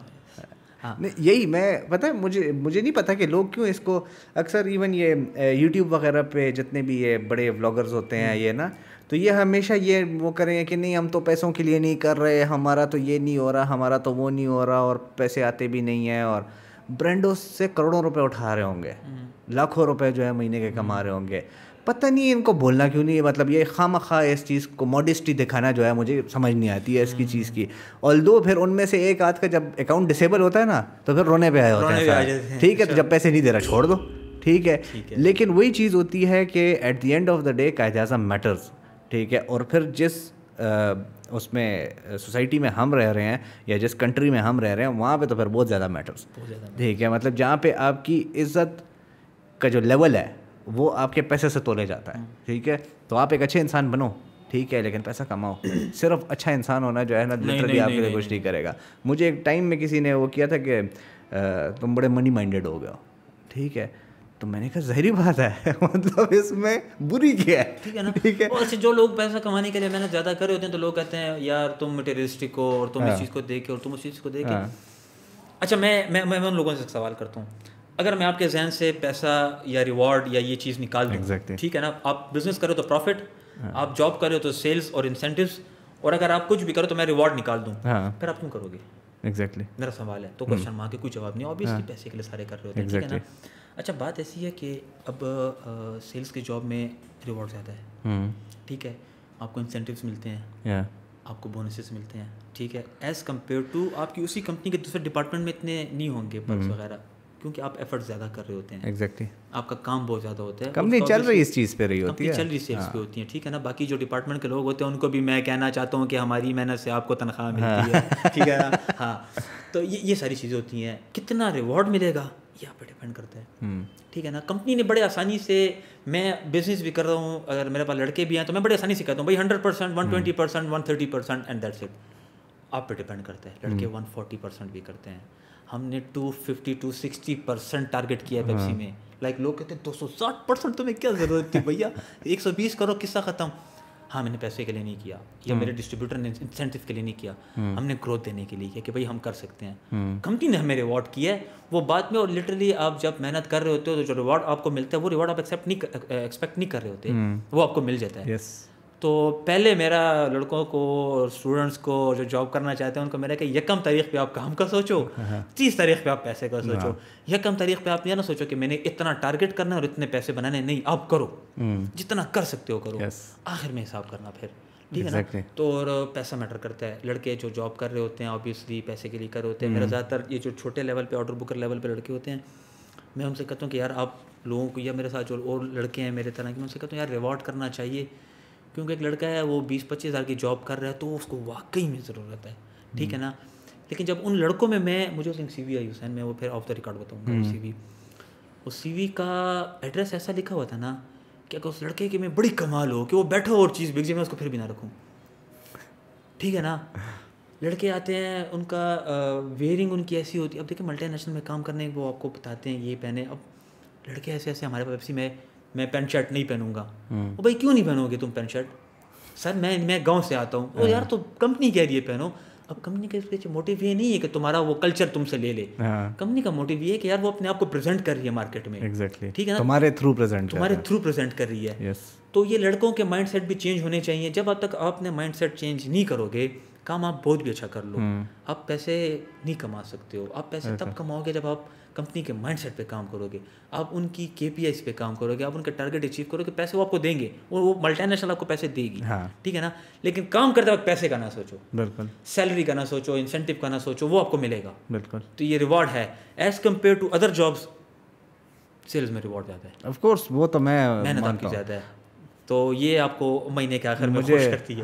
یہی میں پتہ ہے مجھے نہیں پتا کہ لوگ کیوں اس کو اکثر ایون یہ یوٹیوب وغیرہ پہ جتنے بھی یہ بڑے ولاگرز ہوتے ہیں یہ نا, تو یہ ہمیشہ یہ وہ کریں کہ نہیں ہم تو پیسوں کے لیے نہیں کر رہے, ہمارا تو یہ نہیں ہو رہا, ہمارا تو وہ نہیں ہو رہا, اور پیسے آتے بھی نہیں ہیں, اور برانڈوں سے کروڑوں روپے اٹھا رہے ہوں گے, لاکھوں روپے جو ہے مہینے کے کما رہے ہوں گے. پتہ نہیں ان کو بولنا کیوں نہیں ہے. مطلب یہ خواہ اس چیز کو ماڈسٹی دکھانا جو ہے مجھے سمجھ نہیں آتی ہے اس کی چیز کی. آلدو پھر ان میں سے ایک آدھ کا جب اکاؤنٹ ڈسیبل ہوتا ہے نا تو پھر رونے پہ آئے ہوتے ہیں. ٹھیک ہے, تو جب پیسے نہیں دے رہا چھوڑ دو. ٹھیک ہے. لیکن وہی چیز ہوتی ہے کہ at the end of the day Quaid Azam matters. ٹھیک ہے. اور پھر جس اس میں سوسائٹی میں ہم رہ رہے ہیں یا جس کنٹری میں ہم رہ رہے ہیں وہاں پہ تو پھر بہت زیادہ میٹرز. ٹھیک ہے. مطلب جہاں پہ آپ کی عزت کا جو لیول ہے وہ آپ کے پیسے سے تولے جاتا ہے. ٹھیک ہے. تو آپ ایک اچھے انسان بنو, ٹھیک ہے, لیکن پیسہ کماؤ. صرف اچھا انسان ہونا جو ہے نا لٹرلی آپ کے لیے کچھ نہیں کرے گا. مجھے ایک ٹائم میں کسی نے وہ کیا تھا کہ تم بڑے منی مائنڈیڈ ہو گئے ہو. ٹھیک ہے. تو میں نے کہا ظاہری بات ہے, مطلب اس میں بری کیا ہے. ٹھیک ہے نا. ٹھیک ہے. اور جو لوگ پیسہ کمانے کے لیے محنت زیادہ کر رہے ہوتے ہیں تو لوگ کہتے ہیں یار تم مٹیریلسٹک ہو اور تم اس چیز کو دیکھے اور تم اس چیز کو دیکھے. اچھا میں ان لوگوں سے سوال کرتا ہوں, اگر میں آپ کے ذہن سے پیسہ یا ریوارڈ یا یہ چیز نکال دوں, ٹھیک ہے نا, آپ بزنس کرو تو پروفٹ, آپ جاب کرو تو سیلز اور انسینٹیوز, اور اگر آپ کچھ بھی کرو تو میں ریوارڈ نکال دوں, پھر آپ کیوں کرو گے؟ ایگزیکٹلی میرا سوال ہے. تو کوشچن مارک کے کوئی جواب نہیں, obviously پیسے کے لیے سارے کر رہے ہوتے ہیں. ٹھیک ہے نا. اچھا بات ایسی ہے کہ اب سیلس کی جاب میں ریوارڈ زیادہ ہے. ٹھیک ہے. آپ کو انسینٹیوز ملتے ہیں, آپ کو بونسز ملتے ہیں. ٹھیک ہے. ایز کمپیئر ٹو آپ کی اسی کمپنی کے دوسرے ڈپارٹمنٹ میں اتنے نہیں ہوں گے پرکس وغیرہ, کیونکہ آپ ایفرٹ زیادہ کر رہے ہوتے ہیں. ایگزیکٹلی. آپ کا کام بہت زیادہ ہوتا ہے. کمپنی چل رہی اس چیز پہ رہی ہوتی ہے, چل رہی سیلس پہ ہوتی ہیں. ٹھیک ہے نا. باقی جو ڈپارٹمنٹ کے لوگ ہوتے ہیں ان کو بھی میں کہنا چاہتا ہوں کہ ہماری محنت سے آپ کو تنخواہ ملتی ہے. ٹھیک ہے نا. ہاں. تو یہ ساری چیزیں ہوتی ہیں. کتنا ریوارڈ ملے گا یہ آپ پہ ڈیپینڈ کرتا ہے. ٹھیک ہے نا. کمپنی نے بڑے آسانی سے, میں بزنس بھی کر رہا ہوں, اگر میرے پاس لڑکے بھی ہیں تو میں بڑے آسانی سے کہتا ہوں بھائی 100%, 120%, 130% اینڈ دیٹس اٹ. آپ پہ ڈیپینڈ کرتا ہے. لڑکے 140% بھی کرتے ہیں. ہم نے 250 to 60% ٹارگیٹ کیا ہے پیپسی میں. لائک لوگ کہتے ہیں 260% تمہیں کیا ضرورت تھی بھیا, 120 کرو قصہ ختم. ہاں میں نے پیسے کے لیے نہیں کیا, یا میرے ڈسٹریبیوٹر نے انسینٹیو کے لیے نہیں کیا, ہم نے گروتھ دینے کے لیے کیا کہ بھائی ہم کر سکتے ہیں. کمپنی نے ہمیں ریوارڈ کیا ہے وہ بات میں, اور لٹرلی آپ جب محنت کر رہے ہوتے ہو تو جو ریوارڈ آپ کو ملتا ہے وہ ریوارڈ آپ ایکسپیکٹ نہیں کر رہے ہوتے, وہ آپ کو مل جاتا ہے. تو پہلے میرا لڑکوں کو اور اسٹوڈنٹس کو جو جاب کرنا چاہتے ہیں ان کو میرا کہ 1 تاریخ پہ آپ کام کا سوچو, 30 تاریخ پہ آپ پیسے کا سوچو. 1 تاریخ پہ آپ یہ نہ سوچو کہ میں نے اتنا ٹارگیٹ کرنا ہے اور اتنے پیسے بنانے. نہیں, آپ کرو, جتنا کر سکتے ہو کرو, آخر میں حساب کرنا پھر. ٹھیک ہے نا. تو اور پیسہ میٹر کرتا ہے. لڑکے جو جاب کر رہے ہوتے ہیں آبویسلی پیسے کے لیے کر رہے ہوتے ہیں. میرا زیادہ تر یہ جو چھوٹے لیول پہ آرڈر بکر لیول پہ لڑکے ہوتے ہیں, میں ان سے کہتا ہوں کہ یار آپ لوگوں کو, یا میرے ساتھ جو اور لڑکے ہیں میرے طرح کے, میں ان سے کہتا ہوں یار ریوارڈ کرنا چاہیے. کیونکہ ایک لڑکا ہے وہ 20-25 ہزار کی جاب کر رہا ہے تو اس کو واقعی میں ضرورت ہے. ٹھیک ہے نا. لیکن جب ان لڑکوں میں مجھے اس سی وی آئی حسین, میں وہ پھر آف دا ریکارڈ بتاؤں گا. سی وی, اس سی وی کا ایڈریس ایسا لکھا ہوا تھا نا کہ اگر اس لڑکے کی میں بڑی کمال ہو کہ وہ بیٹھا اور چیز بک جائے, میں اس کو پھر بھی نہ رکھوں. ٹھیک ہے نا. لڑکے آتے ہیں, ان کا ویئرنگ ان کی ایسی ہوتی ہے. اب دیکھیں ملٹی نیشنل میں کام کرنے وہ آپ کو بتاتے ہیں یہ پہنے. اب لڑکے ایسے ہمارے پیپسی میں پینٹ شرٹ نہیں پہنوں گا. وہ بھائی کیوں نہیں پہنو گے تم پینٹ شرٹ؟ سر میں گاؤں سے آتا ہوں. وہ یار تو کمپنی کہہ رہی ہے پہنو. اب کمپنی کا اس پیچھے موٹیو یہ نہیں ہے کہ تمہارا وہ کلچر تم سے لے لے, کمپنی کا موٹیو یہ ہے کہ یار وہ اپنے آپ کو پریزنٹ کر رہی ہے مارکیٹ میں, ٹھیک ہے نا, تمہارے تھرو پریزنٹ کر رہی ہے. تو یہ لڑکوں کے مائنڈ سیٹ بھی چینج ہونے چاہیے. جب تک آپ نے مائنڈ سیٹ چینج نہیں کرو گے, کام آپ بہت بھی اچھا کر لو, آپ پیسے نہیں کما سکتے ہو. آپ پیسے تب کماؤ گے جب آپ کمپنی کے مائنڈ سیٹ پہ کام کرو گے, آپ ان کی KPIs پہ کام کرو گے, آپ ان کے ٹارگیٹ اچیو کرو گے, پیسے وہ آپ کو دیں گے, وہ ملٹی نیشنل آپ کو پیسے دے گی, ٹھیک ہے نا. لیکن کام کرتے وقت پیسے کا نہ سوچو, بالکل, سیلری کا نہ سوچو, انسینٹیو کا نہ سوچو, وہ آپ کو ملے گا, بالکل. تو یہ ریوارڈ ہے as compare to other jobs. Sales میں ریوارڈ زیادہ ہے, آف کورس, وہ تو میں محنت آپ کی زیادہ ہے. تو یہ آپ کو مہینے کے آخر میں مجھے خوش کرتی ہے.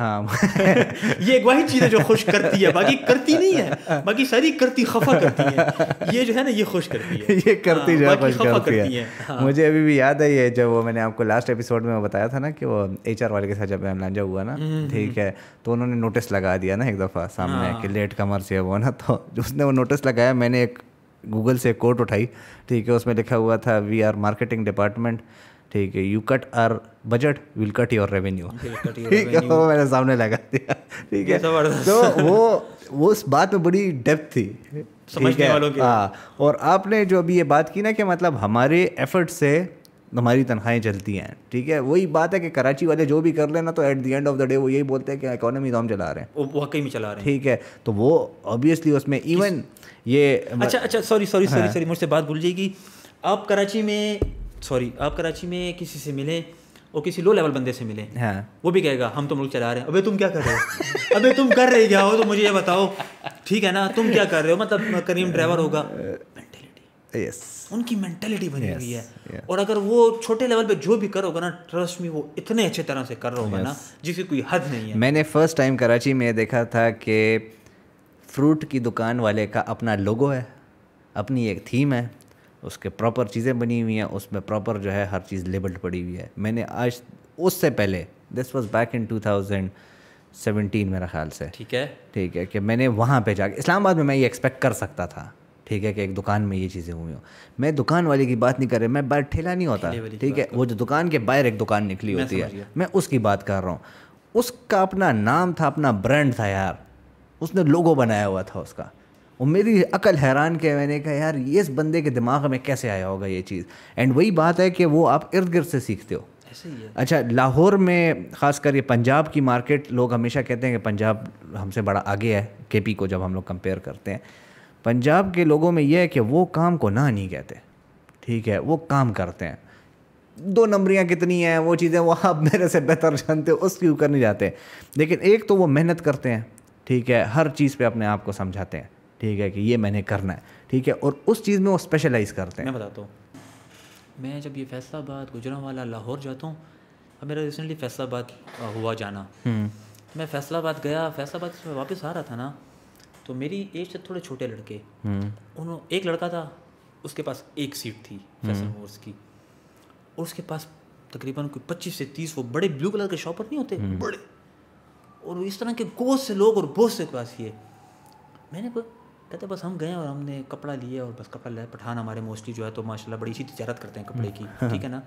یہ ایک وہی چیز ہے جو خوش کرتی ہے, باقی کرتی نہیں ہے, باقی ساری کرتی خفا کرتی ہے. یہ جو ہے نا یہ خوش کرتی ہے, یہ کرتی جو ہے خوش کرتی ہے. ہاں. مجھے ابھی بھی یاد ہے یہ جو وہ میں نے آپ کو لاسٹ ایپیسوڈ میں بتایا تھا نا کہ وہ HR والے کے ساتھ جب لانجا ہوا نا, ٹھیک ہے, تو انہوں نے نوٹس لگا دیا نا ایک دفعہ سامنے کہ لیٹ کمر سے وہ نا, تو اس نے وہ نوٹس لگایا, میں نے ایک گوگل سے کوٹ اٹھائی, ٹھیک ہے, اس میں لکھا ہوا تھا وی آر مارکیٹنگ ڈپارٹمنٹ, ٹھیک ہے, you cut our budget we'll cut your revenue, ٹھیک ہے, وہ میں نے سامنے لگا دیا, ٹھیک ہے. تو وہ اس بات میں بڑی ڈیپتھ تھی, سمجھنے والوں کی. ہاں, اور آپ نے جو ابھی یہ بات کی نا کہ مطلب ہمارے ایفرٹ سے ہماری تنخواہیں چلتی ہیں, ٹھیک ہے, وہی بات ہے کہ کراچی والے جو بھی کر لیں نا تو at the end of the day وہ یہی بولتے ہیں کہ اکانومی تو ہم چلا رہے ہیں, وہ واقعی میں چلا رہے ہیں, ٹھیک ہے. تو وہ آبویسلی اس میں ایون یہ اچھا سوری مجھ سے بات بھول جائے گی. آپ کراچی میں کسی سے ملیں اور کسی لو لیول بندے سے ملیں, وہ بھی کہے گا ہم تو ملک چلا رہے ہیں. ابے تم کیا کر رہے ہو, ابے تم کر رہے کیا ہو, تو مجھے یہ بتاؤ, ٹھیک ہے نا, تم کیا کر رہے ہو. مطلب کریم ڈرائیور ہوگا, مینٹیلیٹی, ان کی مینٹیلیٹی بنی ہوئی ہے. اور اگر وہ چھوٹے لیول پہ جو بھی کرو گا نا, ٹرسٹ می, وہ اتنے اچھے طرح سے کر رہا ہوگا نا جس کی کوئی حد نہیں ہے. میں نے فرسٹ ٹائم کراچی میں دیکھا تھا کہ فروٹ کی دکان والے کا اپنا لوگو ہے, اپنی ایک تھیم ہے, اس کے پراپر چیزیں بنی ہوئی ہیں, اس میں پراپر جو ہے ہر چیز لیبلڈ پڑی ہوئی ہے. میں نے آج اس سے پہلے, دس واز بیک ان 2017 میرا خیال سے, ٹھیک ہے, کہ میں نے وہاں پہ جا کے اسلام آباد میں یہ ایکسپیکٹ کر سکتا تھا, ٹھیک ہے, کہ ایک دکان میں یہ چیزیں ہوئی ہوں. میں دکان والے کی بات نہیں کر رہا, میں باہر ٹھیلا نہیں ہوتا, ٹھیک ہے, وہ جو دکان کے باہر ایک دکان نکلی ہوتی ہے, میں اس کی بات کر رہا ہوں. اس کا اپنا نام تھا, اپنا برانڈ تھا یار, اس نے لوگو بنایا ہوا تھا اس کا. اور میری عقل حیران کہ میں نے کہا یار یہ اس بندے کے دماغ میں کیسے آیا ہوگا یہ چیز. اینڈ وہی بات ہے کہ وہ آپ ارد گرد سے سیکھتے ہو. اچھا, لاہور میں خاص کر یہ پنجاب کی مارکیٹ, لوگ ہمیشہ کہتے ہیں کہ پنجاب ہم سے بڑا آگے ہے KP کو جب ہم لوگ کمپیئر کرتے ہیں. پنجاب کے لوگوں میں یہ ہے کہ وہ کام کو نہ نہیں کہتے, ٹھیک ہے, وہ کام کرتے ہیں. 2 نمبریاں کتنی ہیں وہ چیزیں وہ آپ میرے سے بہتر جانتے ہو, اس کے اوپر نہیں جاتے. لیکن ایک تو وہ محنت کرتے ہیں, ٹھیک ہے, ہر چیز پہ اپنے آپ کو سمجھاتے ہیں, ٹھیک ہے, کہ یہ میں نے کرنا ہے, ٹھیک ہے, اور اس چیز میں وہ اسپیشلائز کرتے ہیں. میں بتاتا ہوں, میں جب یہ فیصل آباد, گجرانوالہ, لاہور جاتا ہوں, اب میرا ریسنٹلی فیصل آباد ہوا جانا, میں فیصل آباد گیا, فیصل آباد سے واپس آ رہا تھا نا, تو میری ایج سے تھوڑے چھوٹے لڑکے, ایک لڑکا تھا, اس کے پاس ایک سیٹ تھی فیصل مورس کی, اور اس کے پاس تقریباً کوئی 25 سے 30 وہ بڑے بلو کلر کے شاپر نہیں ہوتے بڑے, اور اس طرح کے گوشت سے لوگ اور بہت سے پاس یہ. میں نے کہتے بس ہم گئے اور ہم نے کپڑا لیا اور بس کپڑا لیا. پٹھان ہمارے موسٹلی جو ہے تو ماشاء اللہ بڑی اچھی تجارت کرتے ہیں کپڑے کی, ٹھیک ہے نا.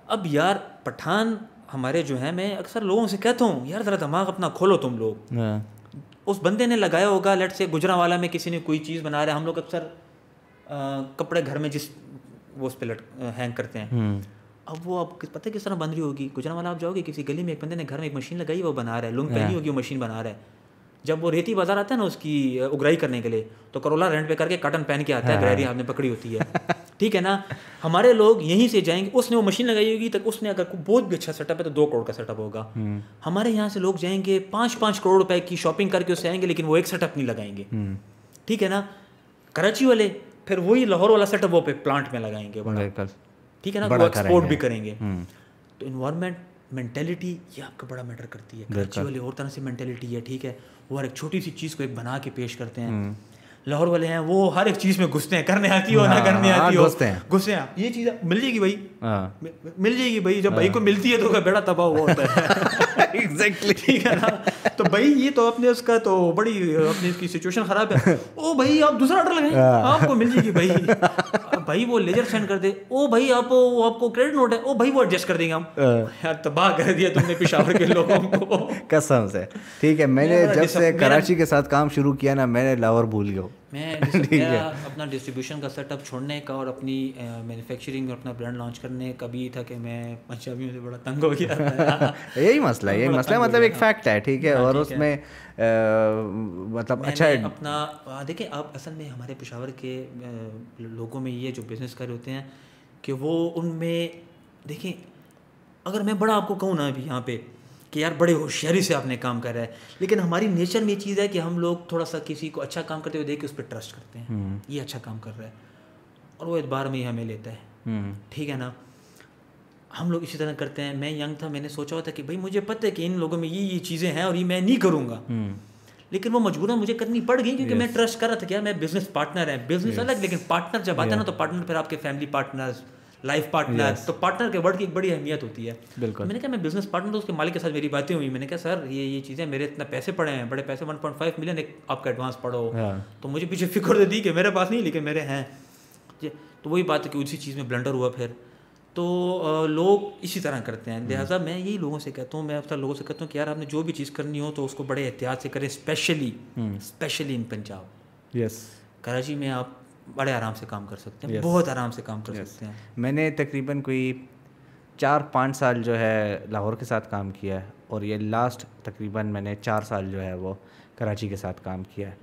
اب یار پٹھان ہمارے جو ہیں, میں اکثر لوگوں سے کہتا ہوں یار ذرا دماغ اپنا کھولو تم لوگ. اس بندے نے لگایا ہوگا, لیٹ سے گجرانوالہ میں کسی نے کوئی چیز بنا رہا ہے, ہم لوگ اکثر کپڑے گھر میں جس وہ اس پہ ہینگ کرتے ہیں, اب وہ آپ پتہ کس طرح بن رہی ہوگی. گجرانوالہ آپ جاؤ گے کسی گلی میں, ایک بندے نے گھر میں ایک مشین لگائی, وہ بنا رہا ہے, لنگ پہنی ہوگی, وہ مشین بنا رہا ہے. جب وہ ریتی بازار آتا ہے نا اس کی اگرائی کرنے کے لیے, تو کرولا رینٹ پہ کر کے کاٹن پہن کے آتا ہے, گریری ہاتھ میں پکڑی ہوتی ہے, ٹھیک ہے نا. ہمارے لوگ یہیں سے جائیں گے, اس نے وہ مشین لگائی ہوگی, تک اس نے اگر بہت بھی اچھا سیٹ اپ ہے تو 2 کروڑ کا سیٹ اپ ہوگا. ہمارے یہاں سے لوگ جائیں گے 5-5 کروڑ روپے کی شاپنگ کر کے اس سے آئیں گے, لیکن وہ ایک سیٹ اپ نہیں لگائیں گے, ٹھیک ہے نا. کراچی والے پھر وہی لاہور والا سیٹ اپ وہ پہ پلانٹ میں لگائیں گے, ٹھیک ہے نا, وہ ایکسپورٹ بھی کریں گے. تو انوائرمنٹ, مینٹیلیٹی, یہ آپ کا بڑا میٹر کرتی ہے. کراچی والے اور طرح سے مینٹیلیٹی ہے, ٹھیک ہے, وہ ہر ایک چھوٹی سی چیز کو ایک بنا کے پیش کرتے ہیں. لاہور والے ہیں وہ ہر ایک چیز میں گھستے ہیں, کرنے آتی ہو نہ کرنے آتی ہو, گھستے ہیں. یہ چیز مل جائے گی بھائی, مل جائے گی بھائی, جب بھائی کو ملتی ہے تو کا بیڑا تباہ ہوا ہوتا ہے. ایگزیکٹلی, ٹھیک ہے نا. تو بھائی یہ تو اپنے اس کا تو بڑی اپنی اس کی سچویشن خراب ہے. او بھائی آپ دوسرا آرڈر لگائیں, آپ کو مل جائے گی بھائی. بھائی وہ لیجر سینڈ کر دے, او بھائی آپ کو کریڈٹ نوٹ ہے, او بھائی وہ ایڈجسٹ کر دیں گے ہم. یار تباہ کر دیا تم نے پشاور کے لوگوں کو قسم سے. ٹھیک ہے, میں نے جب سے کراچی کے ساتھ کام شروع کیا نا, میں نے لاہور بھول گیا. میں اپنا ڈسٹریبیوشن کا سیٹ اپ چھوڑنے کا اور اپنی مینوفیکچرنگ اور اپنا برانڈ لانچ کرنے کا بھی تھا کہ میں پنجابیوں سے بڑا تنگ ہو گیا تھا. یہی مسئلہ ہے, مطلب ایک فیکٹ ہے. ٹھیک ہے, اور اس میں مطلب اچھا اپنا دیکھیں آپ, اصل میں ہمارے پشاور کے لوگوں میں یہ جو بزنس کر رہے ہوتے ہیں کہ وہ ان میں دیکھیں, اگر میں بڑا آپ کو کہوں نا ابھی یہاں پہ کہ یار بڑے ہوشیاری سے آپ نے کام کر رہا ہے, لیکن ہماری نیچر میں یہ چیز ہے کہ ہم لوگ تھوڑا سا کسی کو اچھا کام کرتے ہوئے دیکھ کے اس پہ ٹرسٹ کرتے ہیں, یہ اچھا کام کر رہا ہے, اور وہ اعتبار میں ہی ہمیں لیتا ہے. ٹھیک ہے نا, ہم لوگ اسی طرح کرتے ہیں. میں ینگ تھا, میں نے سوچا ہوا تھا کہ بھائی مجھے پتہ ہے کہ ان لوگوں میں یہ چیزیں ہیں اور یہ میں نہیں کروں گا, لیکن وہ مجبوراً مجھے کرنی پڑ گئی کیونکہ میں ٹرسٹ کر رہا تھا کہ یار میں بزنس پارٹنر ہے. بزنس الگ, لیکن پارٹنر جب آتا ہے نا تو پارٹنر پھر آپ کے فیملی پارٹنر, لائف پارٹنر, تو پارٹنر کے ورڈ کی ایک بڑی اہمیت ہوتی ہے. میں نے کہا میں بزنس پارٹنر, تو اس کے مالک کے ساتھ میری باتیں ہوئی. میں نے کہا سر یہ چیزیں میرے اتنا پیسے پڑے ہیں, بڑے پیسے 1.5 ملین ایک آپ کا ایڈوانس پڑو, تو مجھے پیچھے فکر دے دی کہ میرے پاس نہیں لیکن میرے ہیں. تو وہی بات ہے کہ اسی چیز میں بلنڈر ہوا. پھر تو لوگ اسی طرح کرتے ہیں. لہٰذا میں یہی لوگوں سے کہتا ہوں, میں اکثر لوگوں سے کہتا ہوں کہ یار آپ نے جو بھی چیز کرنی ہو تو اس کو بڑے احتیاط سے کریں, اسپیشلی ان پنجاب. کراچی میں آپ بڑے آرام سے کام کر سکتے ہیں, بہت آرام سے کام کر سکتے ہیں. میں نے تقریباً کوئی 4-5 سال جو ہے لاہور کے ساتھ کام کیا ہے, اور یہ لاسٹ تقریباً میں نے 4 سال جو ہے وہ کراچی کے ساتھ کام کیا ہے.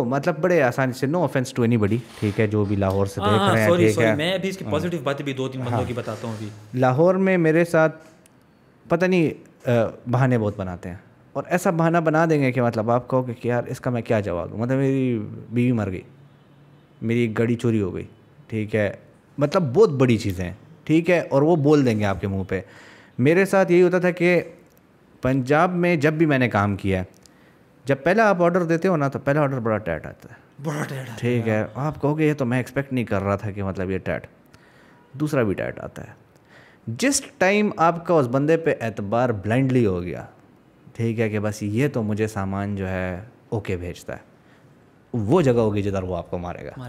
مطلب بڑے آسانی سے, نو آفینس ٹو اینی بڈی, ٹھیک ہے, جو بھی لاہور سے دیکھ رہے ہیں. ٹھیک ہے, میں ابھی اس کی پازیٹیو باتیں بھی 2-3 بندوں کی بتاتا ہوں. ابھی لاہور میں میرے ساتھ پتہ نہیں بہانے بہت بناتے ہیں, اور ایسا بہانہ بنا دیں گے کہ مطلب آپ کہو کہ یار اس کا میں کیا جواب دوں. مطلب میری بیوی مر گئی, میری گاڑی چوری ہو گئی, ٹھیک ہے, مطلب بہت بڑی چیزیں ہیں. ٹھیک ہے, اور وہ بول دیں گے آپ کے منہ پہ. میرے ساتھ یہی ہوتا تھا کہ پنجاب میں جب بھی میں نے کام کیا ہے, جب پہلا آپ آرڈر دیتے ہو نا تو پہلا آرڈر بڑا ٹائٹ آتا ہے, بڑا ٹائٹ. ٹھیک ہے, آپ کہو گے یہ تو میں ایکسپیکٹ نہیں کر رہا تھا کہ مطلب یہ ٹائٹ. دوسرا بھی ٹائٹ آتا ہے. جس ٹائم آپ کا اس بندے پہ اعتبار بلائنڈلی ہو گیا, ٹھیک ہے, کہ بس یہ تو مجھے سامان جو ہے اوکے بھیجتا ہے, وہ جگہ ہوگی جدھر وہ آپ کو مارے گا.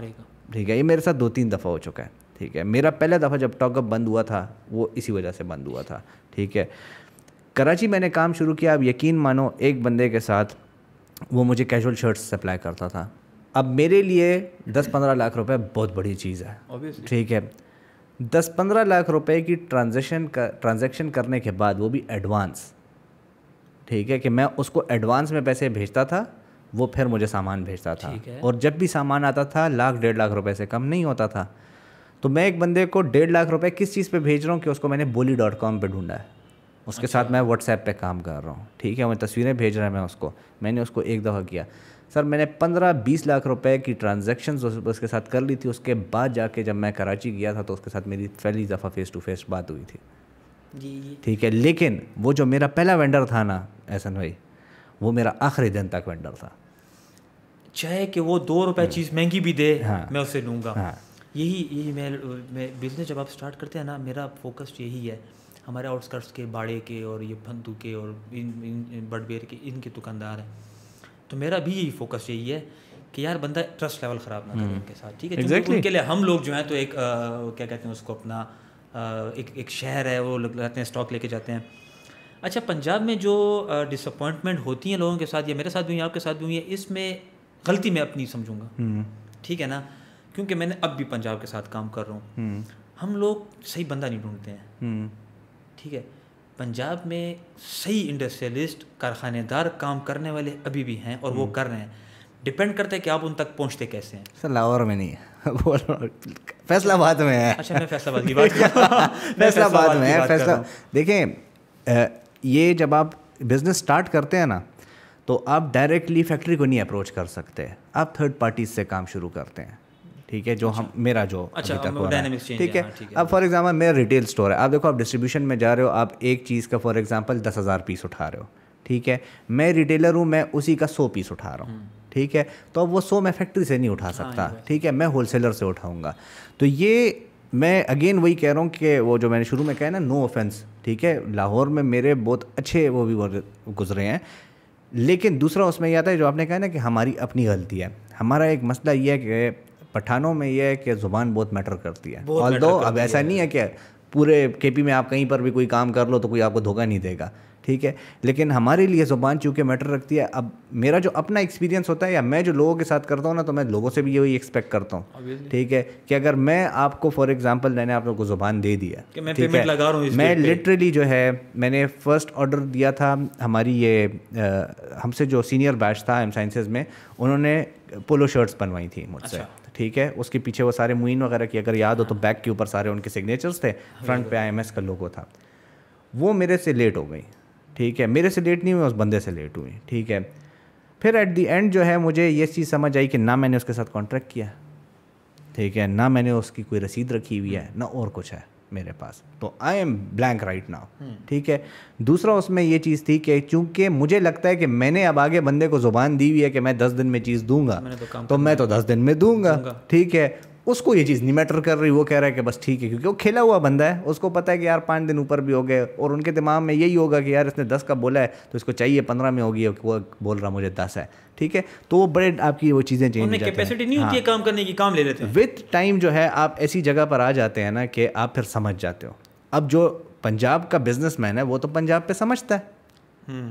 ٹھیک ہے, یہ میرے ساتھ 2-3 دفعہ ہو چکا ہے. ٹھیک ہے, میرا پہلا دفعہ جب ٹاک اپ بند ہوا تھا وہ اسی وجہ سے بند ہوا تھا. ٹھیک ہے, کراچی میں نے کام شروع کیا. اب یقین مانو ایک بندے کے ساتھ وہ مجھے کیجول شرٹس سپلائی کرتا تھا. اب میرے لیے 10-15 لاکھ روپے بہت بڑی چیز ہے. ٹھیک ہے, 10-15 لاکھ روپے کی ٹرانزیکشن کرنے کے بعد, وہ بھی ایڈوانس. ٹھیک ہے, کہ میں اس کو ایڈوانس میں پیسے بھیجتا تھا, وہ پھر مجھے سامان بھیجتا تھا, اور جب بھی سامان آتا تھا 1-1.5 لاکھ روپے سے کم نہیں ہوتا تھا. تو میں ایک بندے کو 1.5 لاکھ روپے کس چیز پہ بھیج رہا ہوں کہ اس کو میں نے booli.com پہ ڈھونڈا ہے, اس کے ساتھ میں واٹس ایپ پہ کام کر رہا ہوں. ٹھیک ہے, میں تصویریں بھیج رہا ہے. میں نے اس کو ایک دفعہ کیا سر, میں نے 15-20 لاکھ روپے کی ٹرانزیکشنز اس کے ساتھ کر لی تھی. اس کے بعد جا کے جب میں کراچی گیا تھا تو اس کے ساتھ میری پہلی دفعہ فیس ٹو فیس بات ہوئی تھی. ٹھیک ہے, لیکن وہ جو میرا پہلا وینڈر تھا نا احسن بھائی, وہ میرا آخری دن تک وینڈر تھا. چاہے کہ وہ 2 روپے چیز مہنگی بھی دے, میں اسے لوں گا. یہی میں بزنس جب آپ اسٹارٹ کرتے ہیں نا, میرا فوکس یہی ہے. ہمارے آؤٹ اسکرٹس کے باڑے کے اور یہ بھندو کے اور بڈ بیر کے ان کے دکاندار ہیں, تو میرا بھی یہی فوکس یہی ہے کہ یار بندہ ٹرسٹ لیول خراب نہ کرے ان کے ساتھ. ٹھیک ہے, ان کے لیے ہم لوگ جو ہیں تو ایک کیا کہتے ہیں اس کو, اپنا ایک شہر ہے, وہ لاتے ہیں, اسٹاک لے کے جاتے ہیں. اچھا, پنجاب میں جو ڈس اپوائنٹمنٹ ہوتی ہیں لوگوں کے ساتھ, یا میرے ساتھ بھی ہوئی, آپ کے ساتھ بھی ہوئی ہے, اس میں غلطی میں اپنی سمجھوں گا. ٹھیک ہے نا, کیونکہ میں نے اب بھی پنجاب کے ساتھ کام کر رہا ہوں. ہم لوگ صحیح بندہ نہیں ڈھونڈتے ہیں. ٹھیک ہے, پنجاب میں صحیح انڈسٹریلسٹ, کارخانے دار کام کرنے والے ابھی بھی ہیں, اور وہ کر رہے ہیں. ڈپینڈ کرتا ہے کہ آپ ان تک پہنچتے کیسے ہیں. سر لاہور میں نہیں ہے, فیصل آباد میں ہے. اچھا, میں فیصل آباد کی بات کر رہا ہوں. فیصل آباد میں ہے. فیصلہ دیکھیں, یہ جب آپ بزنس اسٹارٹ کرتے ہیں نا تو آپ ڈائریکٹلی فیکٹری کو نہیں اپروچ کر سکتے, آپ تھرڈ پارٹیز سے کام شروع کرتے ہیں. ٹھیک ہے, جو میرا جو ابھی تک ہو رہا ہے. ٹھیک ہے, اب فار ایگزامپل میرا ریٹیل اسٹور ہے. آپ دیکھو, آپ ڈسٹریبیوشن میں جا رہے ہو, آپ ایک چیز کا فار ایگزامپل 10,000 پیس اٹھا رہے ہو. ٹھیک ہے, میں ریٹیلر ہوں, میں اسی کا 100 پیس اٹھا رہا ہوں. ٹھیک ہے, تو اب وہ 100 میں فیکٹری سے نہیں اٹھا سکتا. ٹھیک ہے, میں ہول سیلر سے اٹھاؤں گا. تو یہ میں اگین وہی کہہ رہا ہوں کہ وہ جو میں نے شروع میں کہا نا, نو آفینس. ٹھیک ہے, لاہور میں میرے بہت اچھے وہ بھی گزرے ہیں, لیکن دوسرا اس میں یہ آتا ہے جو آپ نے کہا نا کہ ہماری اپنی غلطی ہے. ہمارا ایک مسئلہ یہ ہے کہ پٹھانوں میں یہ ہے کہ زبان بہت میٹر کرتی ہے. آلدو اب ایسا نہیں ہے کہ پورے کے پی میں آپ کہیں پر بھی کوئی کام کر لو تو کوئی آپ کو دھوکہ نہیں دے گا, ٹھیک ہے, لیکن ہمارے لیے زبان چونکہ میٹر رکھتی ہے. اب میرا جو اپنا ایکسپیرینس ہوتا ہے یا میں جو لوگوں کے ساتھ کرتا ہوں نا, تو میں لوگوں سے بھی یہی ایکسپیکٹ کرتا ہوں, ٹھیک ہے, کہ اگر میں آپ کو فار ایگزامپل میں نے آپ لوگوں کو زبان دے دیا, ٹھیک ہے, میں لٹرلی جو ہے میں نے فرسٹ آرڈر دیا تھا ہماری یہ ہم سے جو سینئر بیچ تھا ایم سائنسز میں, انہوں نے پولو شرٹس بنوائی تھی مجھ سے, ٹھیک ہے, اس کے پیچھے وہ سارے معین وغیرہ کی اگر یاد ہو تو بیک کے اوپر سارے ان کے سگنیچرز تھے, فرنٹ پہ IMS کا لوگو تھا. وہ میرے سے لیٹ ہو گئی, ٹھیک ہے, میرے سے لیٹ نہیں ہوئی, اس بندے سے لیٹ ہوئی, ٹھیک ہے. پھر ایٹ دی اینڈ جو ہے مجھے یہ چیز سمجھ آئی کہ نہ میں نے اس کے ساتھ کانٹریکٹ کیا, ٹھیک ہے, نہ میں نے اس کی کوئی رسید رکھی ہوئی ہے, نہ اور کچھ ہے میرے پاس, تو I am blank right now, ٹھیک ہے. دوسرا اس میں یہ چیز تھی کہ چونکہ مجھے لگتا ہے کہ میں نے اب آگے بندے کو زبان دی ہوئی ہے کہ میں 10 دن میں چیز دوں گا, تو میں تو 10 دن میں دوں گا, ٹھیک ہے. اس کو یہ چیز نہیں میٹر کر رہی, وہ کہہ رہا ہے کہ بس ٹھیک ہے, کیونکہ وہ کھیلا ہوا بندہ ہے, اس کو پتہ ہے کہ یار 5 دن اوپر بھی ہو گئے, اور ان کے دماغ میں یہی ہوگا کہ یار اس نے 10 کا بولا ہے تو اس کو چاہیے 15 میں ہوگی, وہ بول رہا مجھے 10 ہے, ٹھیک ہے. تو وہ بڑے آپ کی وہ چیزیں چینج ہو جاتی ہیں, کیپیسٹی نہیں ہوتی ہے کام کرنے کی, کام لے لیتے ہیں. وتھ ٹائم جو ہے آپ ایسی جگہ پر آ جاتے ہیں نا کہ آپ پھر سمجھ جاتے ہو. اب جو پنجاب کا بزنس مین ہے وہ تو پنجاب پہ سمجھتا ہے,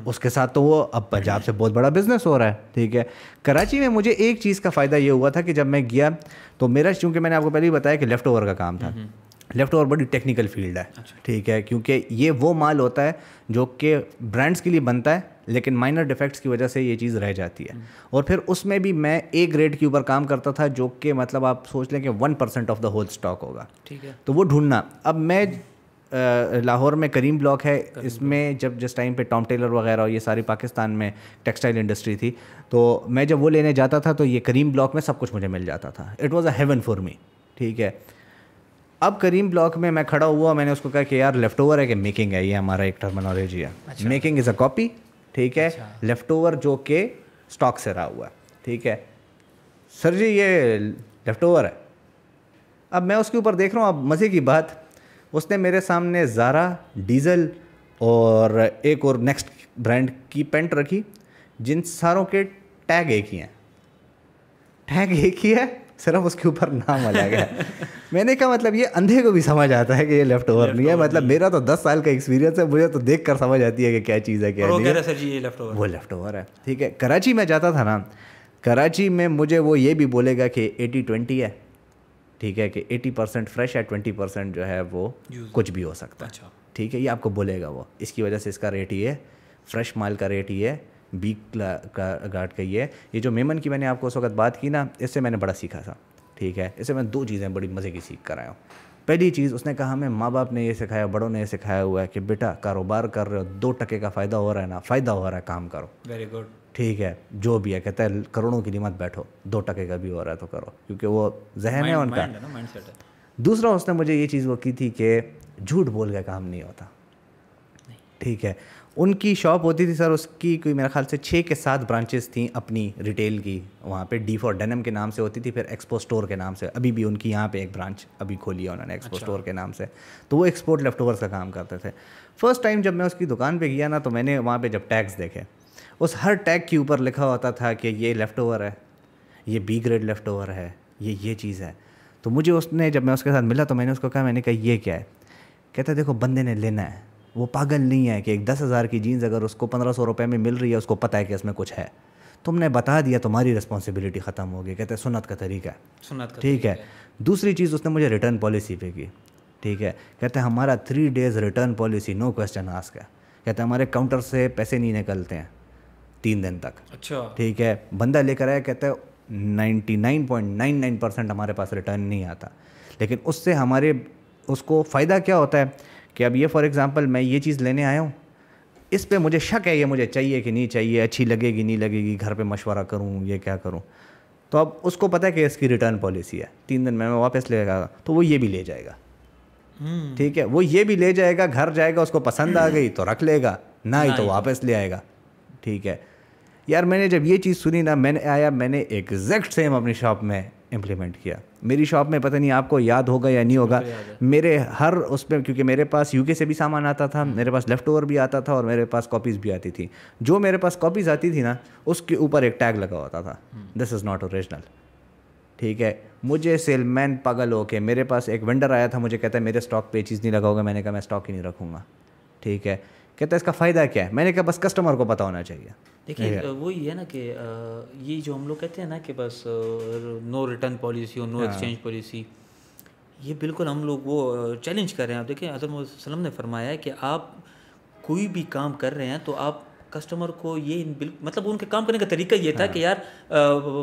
اس کے ساتھ تو وہ اب پنجاب سے بہت بڑا بزنس ہو رہا ہے, ٹھیک ہے. کراچی میں مجھے ایک چیز کا فائدہ یہ ہوا تھا کہ جب میں گیا تو میرا, چونکہ میں نے آپ کو پہلے ہی بتایا کہ لیفٹ اوور کا کام تھا, لیفٹ اوور بڑی ٹیکنیکل فیلڈ ہے, ٹھیک ہے, کیونکہ یہ وہ مال ہوتا ہے جو کہ برانڈس کے لیے بنتا ہے لیکن مائنر ڈیفیکٹس کی وجہ سے یہ چیز رہ جاتی ہے. اور پھر اس میں بھی میں A گریڈ کے اوپر کام کرتا تھا, جو کہ مطلب آپ سوچ لیں کہ 1% آف دا ہول اسٹاک ہوگا, ٹھیک ہے. تو وہ ڈھونڈنا. اب میں لاہور میں کریم بلاک ہے, اس میں جس ٹائم پہ ٹام ٹیلر وغیرہ یہ ساری پاکستان میں ٹیکسٹائل انڈسٹری تھی, تو میں جب وہ لینے جاتا تھا تو یہ کریم بلاک میں سب کچھ مجھے مل جاتا تھا. It was a heaven for me, ٹھیک ہے. اب کریم بلاک میں کھڑا ہوا, میں نے اس کو کہا کہ یار لیفٹ اوور ہے کہ میکنگ ہے, یہ ہمارا ایک ٹرمینالوجی ہے. میکنگ از اے کاپی, ٹھیک ہے, لیفٹ اوور جو کہ اسٹاک سے رہا ہوا ہے, ٹھیک ہے. سر جی یہ لیفٹ اوور ہے. اب میں اس کے اوپر دیکھ رہا ہوں, اب مزے کی بات, اس نے میرے سامنے زارا, ڈیزل اور ایک اور نیکسٹ برانڈ کی پینٹ رکھی, جن ساروں کے ٹیگ ایک ہی ہیں, ٹیگ ایک ہی ہے, صرف اس کے اوپر نام الگ ہے. میں نے کہا مطلب یہ اندھے کو بھی سمجھ آتا ہے کہ یہ لیفٹ اوور نہیں ہے, مطلب میرا تو 10 سال کا ایکسپیرینس ہے, مجھے تو دیکھ کر سمجھ آتی ہے کہ کیا چیز ہے کیا نہیں ہے. وہ لیفٹ اوور ہے, ٹھیک ہے. کراچی میں جاتا تھا نا, کراچی میں مجھے وہ یہ بھی بولے گا کہ 80-20 ہے, ٹھیک ہے, کہ 80% فریش ہے, 20% جو ہے وہ کچھ بھی ہو سکتا ہے, ٹھیک ہے. یہ آپ کو بولے گا وہ, اس کی وجہ سے اس کا ریٹ یہ ہے, فریش مال کا ریٹ یہ ہے, بیک گارڈ کا یہ ہے. یہ جو میمن کی میں نے آپ کو اس وقت بات کی نا, اس سے میں نے بڑا سیکھا تھا, ٹھیک ہے. اس سے میں 2 چیزیں بڑی مزے کی سیکھ کر آیا ہوں. پہلی چیز اس نے کہا ہمیں ماں باپ نے یہ سکھایا, بڑوں نے یہ سکھایا ہوا ہے کہ بیٹا کاروبار کر رہے ہو, 2% کا فائدہ ہو رہا ہے نا, فائدہ ہو رہا ہے, کام کرو. ویری گڈ, ٹھیک ہے. جو بھی ہے کہتا ہے کروڑوں کے لیے مت بیٹھو, 2% کا بھی ہو رہا ہے تو کرو, کیونکہ وہ ذہن ہے ان کا. دوسرا اس نے مجھے یہ چیز وہ کی تھی کہ جھوٹ بول کے کام نہیں ہوتا, ٹھیک ہے. ان کی شاپ ہوتی تھی سر, اس کی کوئی میرے خیال سے 6 کے 7 برانچز تھیں اپنی ریٹیل کی, وہاں پہ ڈی فار ڈینم کے نام سے ہوتی تھی, پھر ایکسپو اسٹور کے نام سے, ابھی بھی ان کی یہاں پہ ایک برانچ ابھی کھولی ہے انہوں نے ایکسپو اسٹور کے نام سے, تو وہ ایکسپورٹ لیفٹ اوورس کا کام کرتے تھے. فرسٹ ٹائم جب میں اس کی دکان پہ گیا نا, تو میں نے وہاں پہ جب ٹیگس دیکھے, اس ہر ٹیگ کے اوپر لکھا ہوتا تھا کہ یہ لیفٹ اوور ہے, یہ B گریڈ لیفٹ اوور ہے, یہ چیز ہے. تو مجھے اس نے, جب میں اس کے ساتھ ملا تو میں نے اس کو کہا, میں نے کہا یہ کیا ہے. کہتا ہے دیکھو بندے نے لینا ہے, وہ پاگل نہیں ہے کہ ایک 10,000 کی جینز اگر اس کو 1,500 روپے میں مل رہی ہے, اس کو پتہ ہے کہ اس میں کچھ ہے, تم نے بتا دیا, تمہاری رسپانسبلٹی ختم ہو گئی. کہتے ہیں سنت کا طریقہ ہے, ٹھیک ہے. دوسری چیز اس نے مجھے ریٹرن پالیسی پہ کی, ٹھیک ہے. کہتے ہیں ہمارا 3 days ریٹرن پالیسی, نو کویسچن آسک ہے. کہتے ہیں ہمارے کاؤنٹر سے پیسے نہیں نکلتے ہیں 3 دن تک, اچھا, ٹھیک ہے. بندہ لے کر آیا, کہتا ہے 99.99% ہمارے پاس ریٹرن نہیں آتا. لیکن اس سے ہمارے اس کو فائدہ کیا ہوتا ہے کہ اب یہ فار ایگزامپل میں یہ چیز لینے آیا ہوں, اس پہ مجھے شک ہے یہ مجھے چاہیے کہ نہیں چاہیے, اچھی لگے گی نہیں لگے گی, گھر پہ مشورہ کروں, یہ کیا کروں. تو اب اس کو پتہ ہے کہ اس کی ریٹرن پالیسی ہے, 3 دن میں واپس لے گا, تو وہ یہ بھی لے جائے گا, ٹھیک ہے. وہ یہ بھی لے جائے گا, گھر جائے گا, اس کو پسند آ گئی تو رکھ لے گا, نہ ہی تو واپس لے آئے گا, ٹھیک ہے. یار میں نے جب یہ چیز سنی نا, میں نے آیا, میں نے ایگزیکٹ سیم اپنی شاپ میں امپلیمنٹ کیا. میری شاپ میں پتہ نہیں آپ کو یاد ہوگا یا نہیں ہوگا, میرے ہر اس پہ, کیونکہ میرے پاس UK سے بھی سامان آتا تھا, میرے پاس لیفٹ اوور بھی آتا تھا, اور میرے پاس کاپیز بھی آتی تھی. جو میرے پاس کاپیز آتی تھی نا, اس کے اوپر ایک ٹیگ لگا ہوتا تھا, دس از ناٹ اوریجنل, ٹھیک ہے. مجھے سیل مین پاگل ہو کے, میرے پاس ایک وینڈر آیا تھا, مجھے کہتا ہے میرے اسٹاک پہ یہ چیز نہیں لگاؤ گا. میں نے کہا میں اسٹاک ہی نہیں رکھوں گا. ٹھیک ہے. کہتا ہے اس کا فائدہ کیا ہے؟ میں نے کہا بس کسٹمر کو پتہ ہونا چاہیے. دیکھیے وہی ہے نا کہ یہ جو ہم لوگ کہتے ہیں نا کہ بس نو ریٹرن پالیسی اور نو ایکسچینج پالیسی, یہ بالکل ہم لوگ وہ چیلنج کر رہے ہیں. آپ دیکھیں حضرت محمد صلی اللہ علیہ وسلم نے فرمایا ہے کہ آپ کوئی بھی کام کر رہے ہیں تو آپ کسٹمر کو یہ مطلب ان کے کام کرنے کا طریقہ یہ تھا کہ یار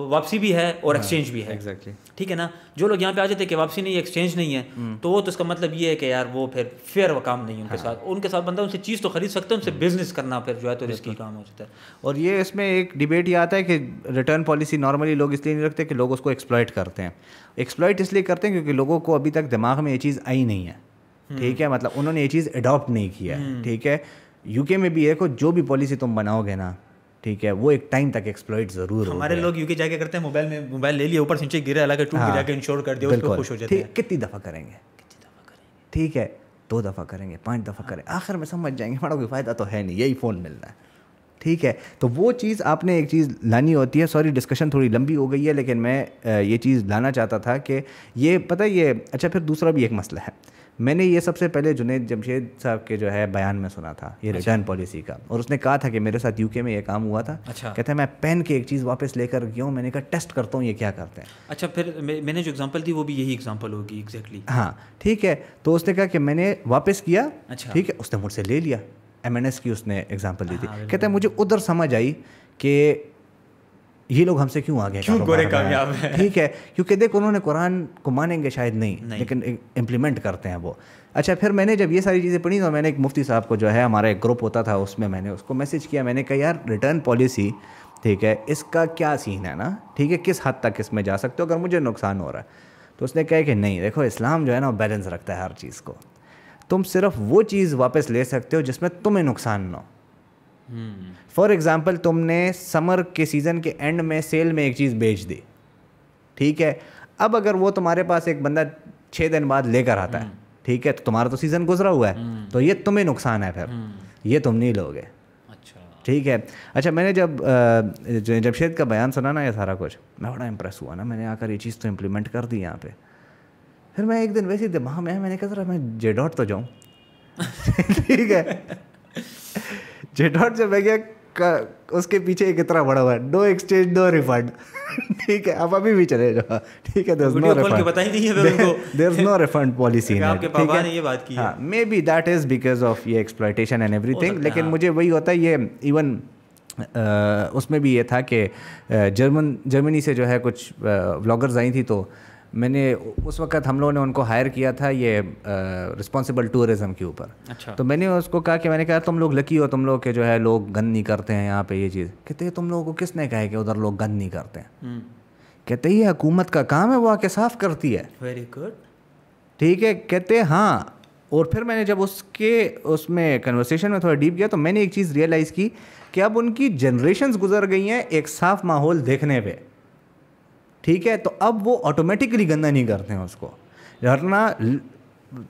واپسی بھی ہے اور ایکسچینج بھی ہے. ایگزیکٹلی. ٹھیک ہے نا. جو لوگ یہاں پہ آ جاتے ہیں کہ واپسی نہیں ہے, ایکسچینج نہیں ہے, تو وہ تو اس کا مطلب یہ ہے کہ یار وہ پھر فیئر کام نہیں ہے ان کے ساتھ بندہ ان سے چیز تو خرید سکتا ہے, ان سے بزنس کرنا پھر جو ہے تو رسکی کام ہو جاتا ہے. اور یہ اس میں ایک ڈبیٹ یہ آتا ہے کہ ریٹرن پالیسی نارملی لوگ اس لیے نہیں رکھتے کہ لوگ اس کو ایکسپلائٹ کرتے ہیں. ایکسپلائٹ اس لیے کرتے ہیں کیونکہ لوگوں کو ابھی تک دماغ میں یہ چیز آئی نہیں ہے. ٹھیک ہے. مطلب انہوں نے یہ چیز اڈاپٹ نہیں کیا ہے. ٹھیک ہے. یو کے میں بھی دیکھو جو بھی پالیسی تم بناؤ گے نا, ٹھیک ہے, وہ ایک ٹائم تک ایکسپلائٹ ضرور ہوگا. ہمارے لوگ یو کے جا کے کرتے ہیں موبائل لے لیا, اوپر سے نیچے گرا, لگا ٹوٹ گیا کہ انشور کر دیا, اس پہ خوش ہو جاتے ہیں. کتنی دفعہ کریں گے؟ ٹھیک ہے, 2 دفعہ کریں گے, 5 دفعہ کریں, آخر میں سمجھ جائیں گے ہمارا کوئی فائدہ تو ہے نہیں, یہی فون ملنا ہے. ٹھیک ہے. تو وہ چیز آپ نے ایک چیز لانی ہوتی ہے. سوری ڈسکشن تھوڑی لمبی ہو گئی ہے, لیکن میں یہ چیز لانا چاہتا تھا کہ یہ پتہ یہ اچھا. پھر دوسرا بھی ایک مسئلہ ہے. میں نے یہ سب سے پہلے جنید جمشید صاحب کے جو ہے بیان میں سنا تھا یہ ریٹرن پالیسی کا, اور اس نے کہا تھا کہ میرے ساتھ یو کے میں یہ کام ہوا تھا. کہتا ہے میں پہن کے ایک چیز واپس لے کر گیا ہوں, میں نے کہا ٹیسٹ کرتا ہوں یہ کیا کرتے ہیں. اچھا, پھر میں نے جو ایگزامپل دی وہ بھی یہی ایگزامپل ہوگی ایگزیکٹلی. ہاں ٹھیک ہے. تو اس نے کہا کہ میں نے واپس کیا. ٹھیک ہے. اس نے مجھ سے لے لیا. M&S کی اس نے ایگزامپل دی تھی. کہتا ہے مجھے ادھر سمجھ آئی کہ یہ لوگ ہم سے کیوں آگے کامیاب ہیں. ٹھیک ہے. کیونکہ دیکھ انہوں نے قرآن کو مانیں گے شاید نہیں, لیکن امپلیمنٹ کرتے ہیں وہ. اچھا, پھر میں نے جب یہ ساری چیزیں پڑھی تو میں نے ایک مفتی صاحب کو جو ہے ہمارا ایک گروپ ہوتا تھا, اس میں میں نے اس کو میسج کیا. میں نے کہا یار ریٹرن پالیسی ٹھیک ہے, اس کا کیا سین ہے نا, ٹھیک ہے, کس حد تک اس میں جا سکتے ہو اگر مجھے نقصان ہو رہا ہے. تو اس نے کہا کہ نہیں دیکھو اسلام جو ہے نا بیلنس رکھتا ہے ہر چیز کو. تم صرف وہ چیز واپس لے سکتے ہو جس میں تمہیں نقصان نہ ہو. فار ایگزامپل تم نے سمر کے سیزن کے اینڈ میں سیل میں ایک چیز بیچ دی. ٹھیک ہے. اب اگر وہ تمہارے پاس ایک بندہ 6 دن بعد لے کر آتا ہے, ٹھیک ہے, تو تمہارا تو سیزن گزرا ہوا ہے, تو یہ تمہیں نقصان ہے, پھر یہ تم نہیں لو گے. ٹھیک ہے. اچھا, میں نے جب جمشید کا بیان سنا نا یہ سارا کچھ, میں بڑا امپریس ہوا نا. میں نے آ کر یہ چیز تو امپلیمنٹ کر دی یہاں پہ. پھر میں ایک دن ویسے دماغ میں نے کہا ذرا میں جے ڈاٹ تو جاؤں. ٹھیک ہے. جے ڈاٹ سے میں گیا, اس کے پیچھے ایک اتنا بڑا ہوا ہے نو ایکسچینج نو ریفنڈ. ٹھیک ہے. اب ابھی بھی چلے جاؤ. ٹھیک ہے. There is no refund policy. ہاں, may be that is because of یہ ایکسپلائٹیشن اینڈ ایوری تھنگ. لیکن مجھے وہی ہوتا ہے یہ ایون اس میں بھی یہ تھا کہ جرمنی سے جو ہے کچھ ولاگرز آئی تھیں, تو میں نے اس وقت ہم لوگوں نے ان کو ہائر کیا تھا یہ رسپانسبل ٹورزم کے اوپر. تو میں نے اس کو کہا کہ میں نے کہا تم لوگ لکی ہو, تم لوگ کے جو ہے لوگ گند نہیں کرتے ہیں یہاں پہ یہ چیز. کہتے ہیں تم لوگوں کو کس نے کہا ہے کہ ادھر لوگ گند نہیں کرتے ہیں. کہتے یہ حکومت کا کام ہے, وہ آ کے صاف کرتی ہے. Very good. ٹھیک ہے. کہتے ہاں. اور پھر میں نے جب اس میں کنورسیشن میں تھوڑا ڈیپ کیا تو میں نے ایک چیز ریئلائز کی کہ اب ان کی جنریشنز گزر گئی ہیں ایک صاف ماحول دیکھنے پہ. ٹھیک ہے. تو اب وہ آٹومیٹکلی گندہ نہیں کرتے ہیں اس کو. ورنہ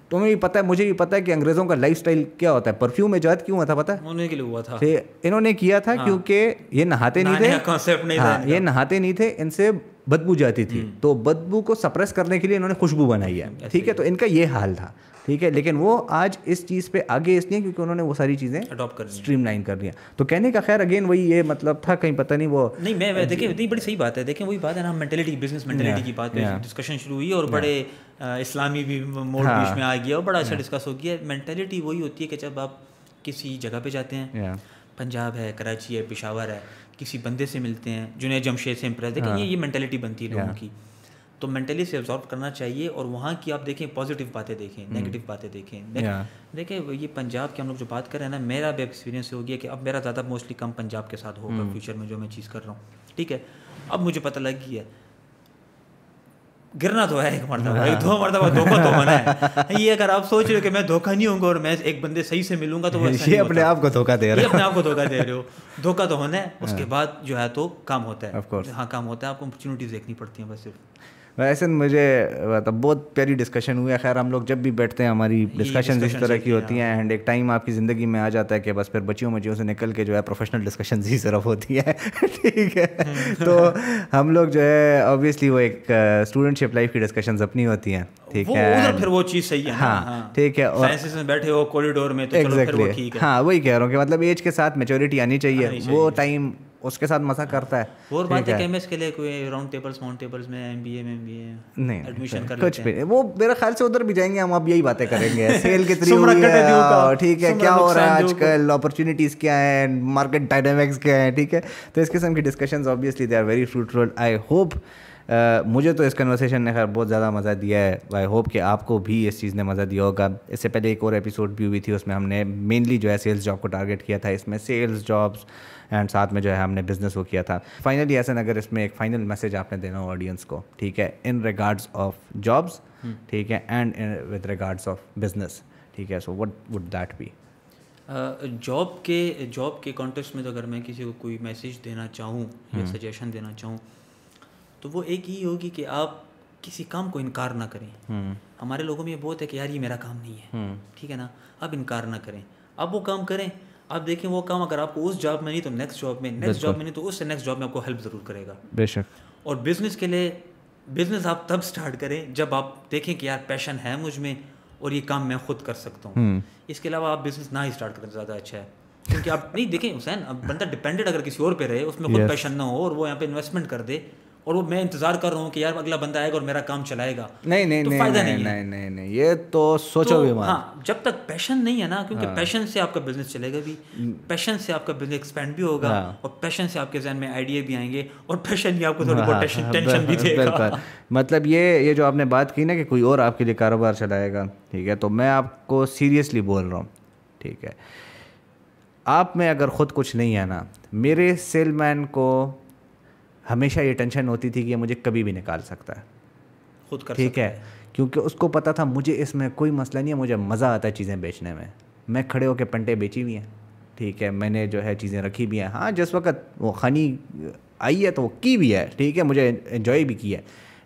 تمہیں بھی پتہ ہے, مجھے بھی پتہ ہے کہ انگریزوں کا لائف سٹائل کیا ہوتا ہے. پرفیوم ایجاد کیوں ہوا تھا پتہ ہے؟ انہوں نے کیا تھا کیونکہ یہ نہاتے نہیں تھے. ہاں, یہ نہاتے نہیں تھے, ان سے بدبو جاتی تھی, تو بدبو کو سپریس کرنے کے لیے انہوں نے خوشبو بنائی ہے. ٹھیک ہے. تو ان کا یہ حال تھا. ٹھیک ہے. لیکن وہ آج اس چیز پہ آگے اس لیے کیونکہ انہوں نے وہ ساری چیزیں اسٹریم لائن کر لیا. تو کہنے کا خیر اگین وہی یہ مطلب تھا, کہیں پتہ نہیں وہ نہیں. میں دیکھیں اتنی بڑی صحیح بات ہے. دیکھیں وہی بات ہے نا, مینٹلٹی, بزنس مینٹلٹی کی بات پہ ڈسکشن شروع ہوئی اور بڑے اسلامی بھی موڈ بیچ میں آ گیا اور بڑا اچھا ڈسکس ہو گیا. مینٹلٹی وہی ہوتی ہے کہ جب آپ کسی جگہ پہ جاتے ہیں, پنجاب ہے, کراچی ہے, پشاور ہے, کسی بندے سے ملتے ہیں, جنید جمشید سے امپریس, دیکھیں یہ مینٹلٹی بنتی ہے لوگوں کی. تو مینٹلی سے ابزارو کرنا چاہیے, اور وہاں کی آپ دیکھیں پازیٹیو باتیں دیکھیں, نیگیٹو باتیں دیکھیں. دیکھیں یہ پنجاب کے ہم لوگ جو بات کر رہے ہیں نا, میرا بھی ایکسپیرینس ہو گیا کہ اب میرا زیادہ موسٹلی کم پنجاب کے ساتھ ہوگا فیوچر میں جو میں چیز کر رہا ہوں. ٹھیک ہے. اب مجھے پتہ لگ گیا گرنا تو ہے ایک مرتبہ, 2 مرتبہ دھوکہ تو ہونا ہے. یہ اگر آپ سوچ رہے ہو کہ میں دھوکہ نہیں ہوں گا اور میں ایک بندے صحیح سے ملوں گا, تو یہ اپنے آپ کو دھوکہ دے رہے ہو. دھوکہ تو ہونا ہے, اس کے بعد جو ہے تو کام ہوتا ہے. ہاں, کام ہوتا ہے. آپ کو اپرچونیٹیز دیکھنی پڑتی ہیں بس صرف. ویسے مجھے مطلب بہت پیاری ڈسکشن ہوئی ہے. خیر ہم لوگ جب بھی بیٹھتے ہیں ہماری ڈسکشن اس طرح کی ہوتی ہیں, اینڈ ایک ٹائم آپ کی زندگی میں آ جاتا ہے کہ بس پھر بچیوں سے نکل کے جو ہے پروفیشنل ڈسکشنز ہی صرف ہوتی ہیں. ٹھیک ہے, تو ہم لوگ جو ہے آبویسلی وہ ایک اسٹوڈنٹ شپ لائف کی ڈسکشنز اپنی ہوتی ہیں. ٹھیک ہے, پھر وہ چیز صحیح ہے. ہاں ٹھیک ہے, اور سائنسز میں بیٹھے ہو کوریڈور میں تو چلو پھر وہ ٹھیک ہے. ہاں وہی کہہ رہا ہوں کہ مطلب ایج کے ساتھ میچورٹی آنی چاہیے, وہ ٹائم اس کے ساتھ مزہ کرتا ہے. اور بات ہے کہ ایم ایس کے لیے کوئی راؤنڈ ٹیبلز میں ایم بی اے نہیں ایڈمیشن کر کچھ بھی نہیں. وہ میرے خیال سے ادھر بھی جائیں گے ہم, اب یہی باتیں کریں گے سیل کتنی ہوئی ہے, ٹھیک ہے, کیا ہو رہا ہے آج کل, اپرچونیٹیز کیا ہیں, مارکیٹ ڈائنامکس کیا ہیں. ٹھیک ہے, تو اس قسم کی discussions obviously they are very fruitful. I hope مجھے تو اس کنورسیشن نے خیر بہت زیادہ مزہ دیا ہے. آئی ہوپ کہ آپ کو بھی اس چیز نے مزہ دیا ہوگا. اس سے پہلے ایک اور ایپیسوڈ بھی ہوئی تھی, اس میں ہم نے مینلی جو ہے سیلس جاب کو ٹارگیٹ کیا تھا. اس میں سیلس جابس اینڈ ساتھ میں جو ہے ہم نے بزنس وہ کیا تھا. فائنلی ایسا اگر اس میں ایک فائنل میسج آپ نے دینا ہو آڈینس کو, ٹھیک ہے, ان ریگارڈس آف جابس, ٹھیک ہے, and with regards of business, ٹھیک ہے, so what would that be? Job کے کانٹیکسٹ میں تو اگر میں کسی کو کوئی میسج دینا چاہوں یا سجیشن دینا چاہوں تو وہ ایک ہی ہوگی کہ آپ کسی کام کو انکار نہ کریں. ہمارے لوگوں میں یہ بہت ہے کہ یار یہ میرا کام نہیں ہے, ٹھیک ہے نا, آپ انکار نہ کریں, آپ وہ کام کریں. آپ دیکھیں وہ کام اگر آپ کو اس جاب میں نہیں تو نیکسٹ جاب میں, نیکسٹ جاب میں نہیں تو اس سے نیکسٹ جاب میں آپ کو ہیلپ ضرور کرے گا. بے شک. اور بزنس کے لیے بزنس آپ تب سٹارٹ کریں جب آپ دیکھیں کہ یار پیشن ہے مجھ میں اور یہ کام میں خود کر سکتا ہوں. اس کے علاوہ آپ بزنس نہ ہی سٹارٹ کریں زیادہ اچھا ہے, کیونکہ آپ نہیں دیکھیں حسین, اب بندہ ڈپینڈنٹ اگر کسی اور پہ رہے, اس میں خود پیشن نہ ہو اور وہ یہاں پہ انویسٹمنٹ کر دے اور وہ میں انتظار کر رہا ہوں کہ یار اگلا بندہ آئے گا اور میرا کام چلائے گا, نہیں, فائدہ نہیں, یہ تو سوچو بھی مت. ہاں, جب تک پیشن نہیں ہے نا, کیونکہ پیشن سے آپ کا بزنس چلے گا بھی, پیشن سے آپ کا بزنس ایکسپینڈ بھی ہوگا, اور پیشن سے آپ کے ذہن میں آئیڈیا بھی آئیں گے, اور پیشن ہی آپ کو تھوڑی بہت ٹینشن بھی دے گا. مطلب یہ جو آپ نے بات کی نا کہ کوئی اور آپ کے لیے کاروبار چلائے گا, ٹھیک ہے, تو میں آپ کو سیریسلی بول رہا ہوں, ٹھیک ہے, آپ میں اگر خود کچھ نہیں ہے نا, میرے سیل مین کو ہمیشہ یہ ٹینشن ہوتی تھی کہ یہ مجھے کبھی بھی نکال سکتا ہے خود کر, ٹھیک ہے, کیونکہ اس کو پتہ تھا مجھے اس میں کوئی مسئلہ نہیں ہے, مجھے مزہ آتا ہے چیزیں بیچنے میں. میں کھڑے ہو کے پنٹیں بیچی ہوئی ہیں, ٹھیک ہے, میں نے جو ہے چیزیں رکھی بھی ہیں. ہاں جس وقت وہ خانی آئی ہے تو وہ کی بھی ہے, ٹھیک ہے, مجھے انجوائے بھی کی ہے,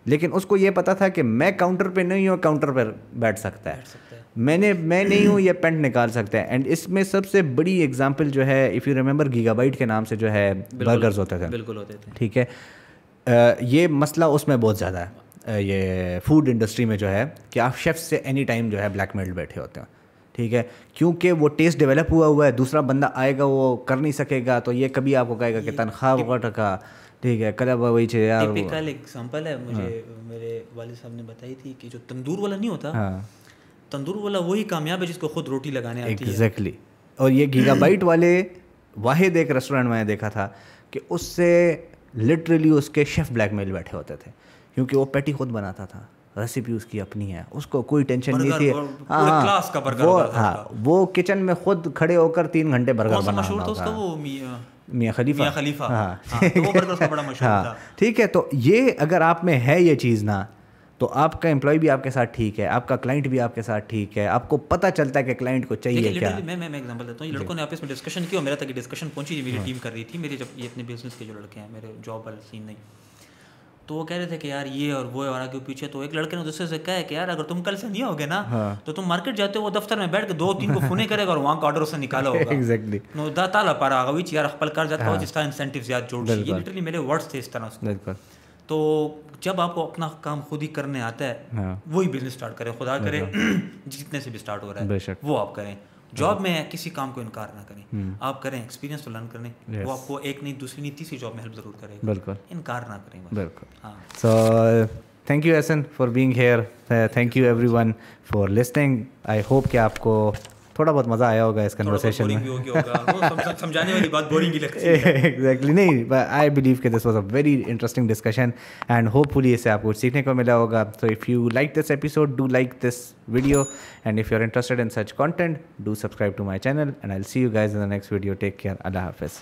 لیکن اس کو یہ پتہ تھا کہ میں کاؤنٹر پہ نہیں ہوں, کاؤنٹر پر بیٹھ سکتا ہے, میں نہیں ہوں, یہ پینٹ نکال سکتا ہے. اینڈ اس میں سب سے بڑی ایگزامپل جو ہے, if you remember Gigabyte کے نام سے جو ہے برگرز ہوتے تھے, بالکل ہوتے تھے, ٹھیک ہے, یہ مسئلہ اس میں بہت زیادہ ہے, یہ فوڈ انڈسٹری میں جو ہے کہ آپ شیف سے اینی ٹائم جو ہے بلیک میل بیٹھے ہوتے ہیں, ٹھیک ہے, کیونکہ وہ ٹیسٹ ڈیولپ ہوا ہے, دوسرا بندہ آئے گا وہ کر نہیں سکے گا, تو یہ کبھی آپ کو کہے گا کہ تنخواہ وغیرہ ٹکا, ٹھیک ہے, کل وہی چیز یار. ٹپیکل ایگزامپل ہے, مجھے میرے والد صاحب نے بتائی تھی کہ جو تندور والا نہیں ہوتا, تندور والا وہی کامیاب ہے جس کو خود روٹی لگانے آتی ہے. ایگزیکٹلی. اور یہ گیگا بائٹ والے واحد ایک ریسٹورینٹ میں نے دیکھا تھا کہ اس سے لٹرلی اس کے شیف بلیک میل بیٹھے ہوتے تھے, کیونکہ وہ پیٹی خود بناتا تھا, ریسیپی اس کی اپنی ہے, اس کو کوئی ٹینشن نہیں تھی. ہاں, وہ کچن میں خود کھڑے ہو کر 3 گھنٹے برگر بنا رہا تھا. میاں خلیفہ. ہاں ٹھیک ہے, تو یہ اگر آپ میں ہے یہ چیز نا, تو آپ کا امپلائی بھی آپ کے ساتھ ٹھیک ہے, آپ کا کلائنٹ بھی آپ کے ساتھ ٹھیک ہے, آپ کو پتہ چلتا ہے کہ کلائنٹ کو چاہیے کیا. میں ایگزامپل دیتا ہوں, یہ لڑکوں نے آپس میں ڈسکشن کی اور میرا تک ڈسکشن پہنچی تھی, میری ٹیم کر رہی تھی, میرے جب یہ اپنے بزنس کے جو لڑکے ہیں, میرے جاب والے سین نہیں, تو وہ کہہ رہے تھے کہ یار یہ اور وہ اور آگے پیچھے. تو ایک لڑکے نے دوسرے سے کہا کہ یار اگر تم کل سے نہیں ہوگے نا تو تم مارکیٹ جاتے ہو, وہ دفتر میں بیٹھ کے 2-3 کو فونے کرے گا اور وہاں کا آرڈر سے نکالا ہوگا. ایگزیکٹلی. نو دا تالا پارا ہوئی یار خپل کر جاتا ہو جس کا انسینٹیو زیادہ جوڑ سی, یہ لٹرلی میرے ورڈز تھے اس طرح سے. بالکل. تو جب آپ کو اپنا کام خود ہی کرنے آتا ہے, وہی بزنس اسٹارٹ کرے, خدا کرے جتنے سے بھی اسٹارٹ ہو رہا ہے وہ آپ کریں. جاب میں کسی کام کو انکار نہ کریں, آپ کریں, ایکسپیرینس تو لرن کریں, وہ آپ کو ایک نہیں دوسری نہیں تیسری جاب میں ہیلپ ضرور کرے گا. بالکل, انکار نہ کریں. بالکل. ہاں, so thank you Ahsan for being here, thank you every one for listening. I hope کہ آپ کو تھوڑا بہت مزہ آیا ہوگا اس کنورسیشن میں. سمجھانے والی بات بورنگ ہی لگتی ہے. ایگزیکٹلی. نہیں, آئی بلیو کہ this was a very interesting discussion and hopefully اس سے آپ کو سیکھنے کو ملا ہوگا. So if you like this episode, do like this video, and if you are interested in such content, do subscribe to my channel, and I will see you guys in the next video. Take care. اللہ حافظ.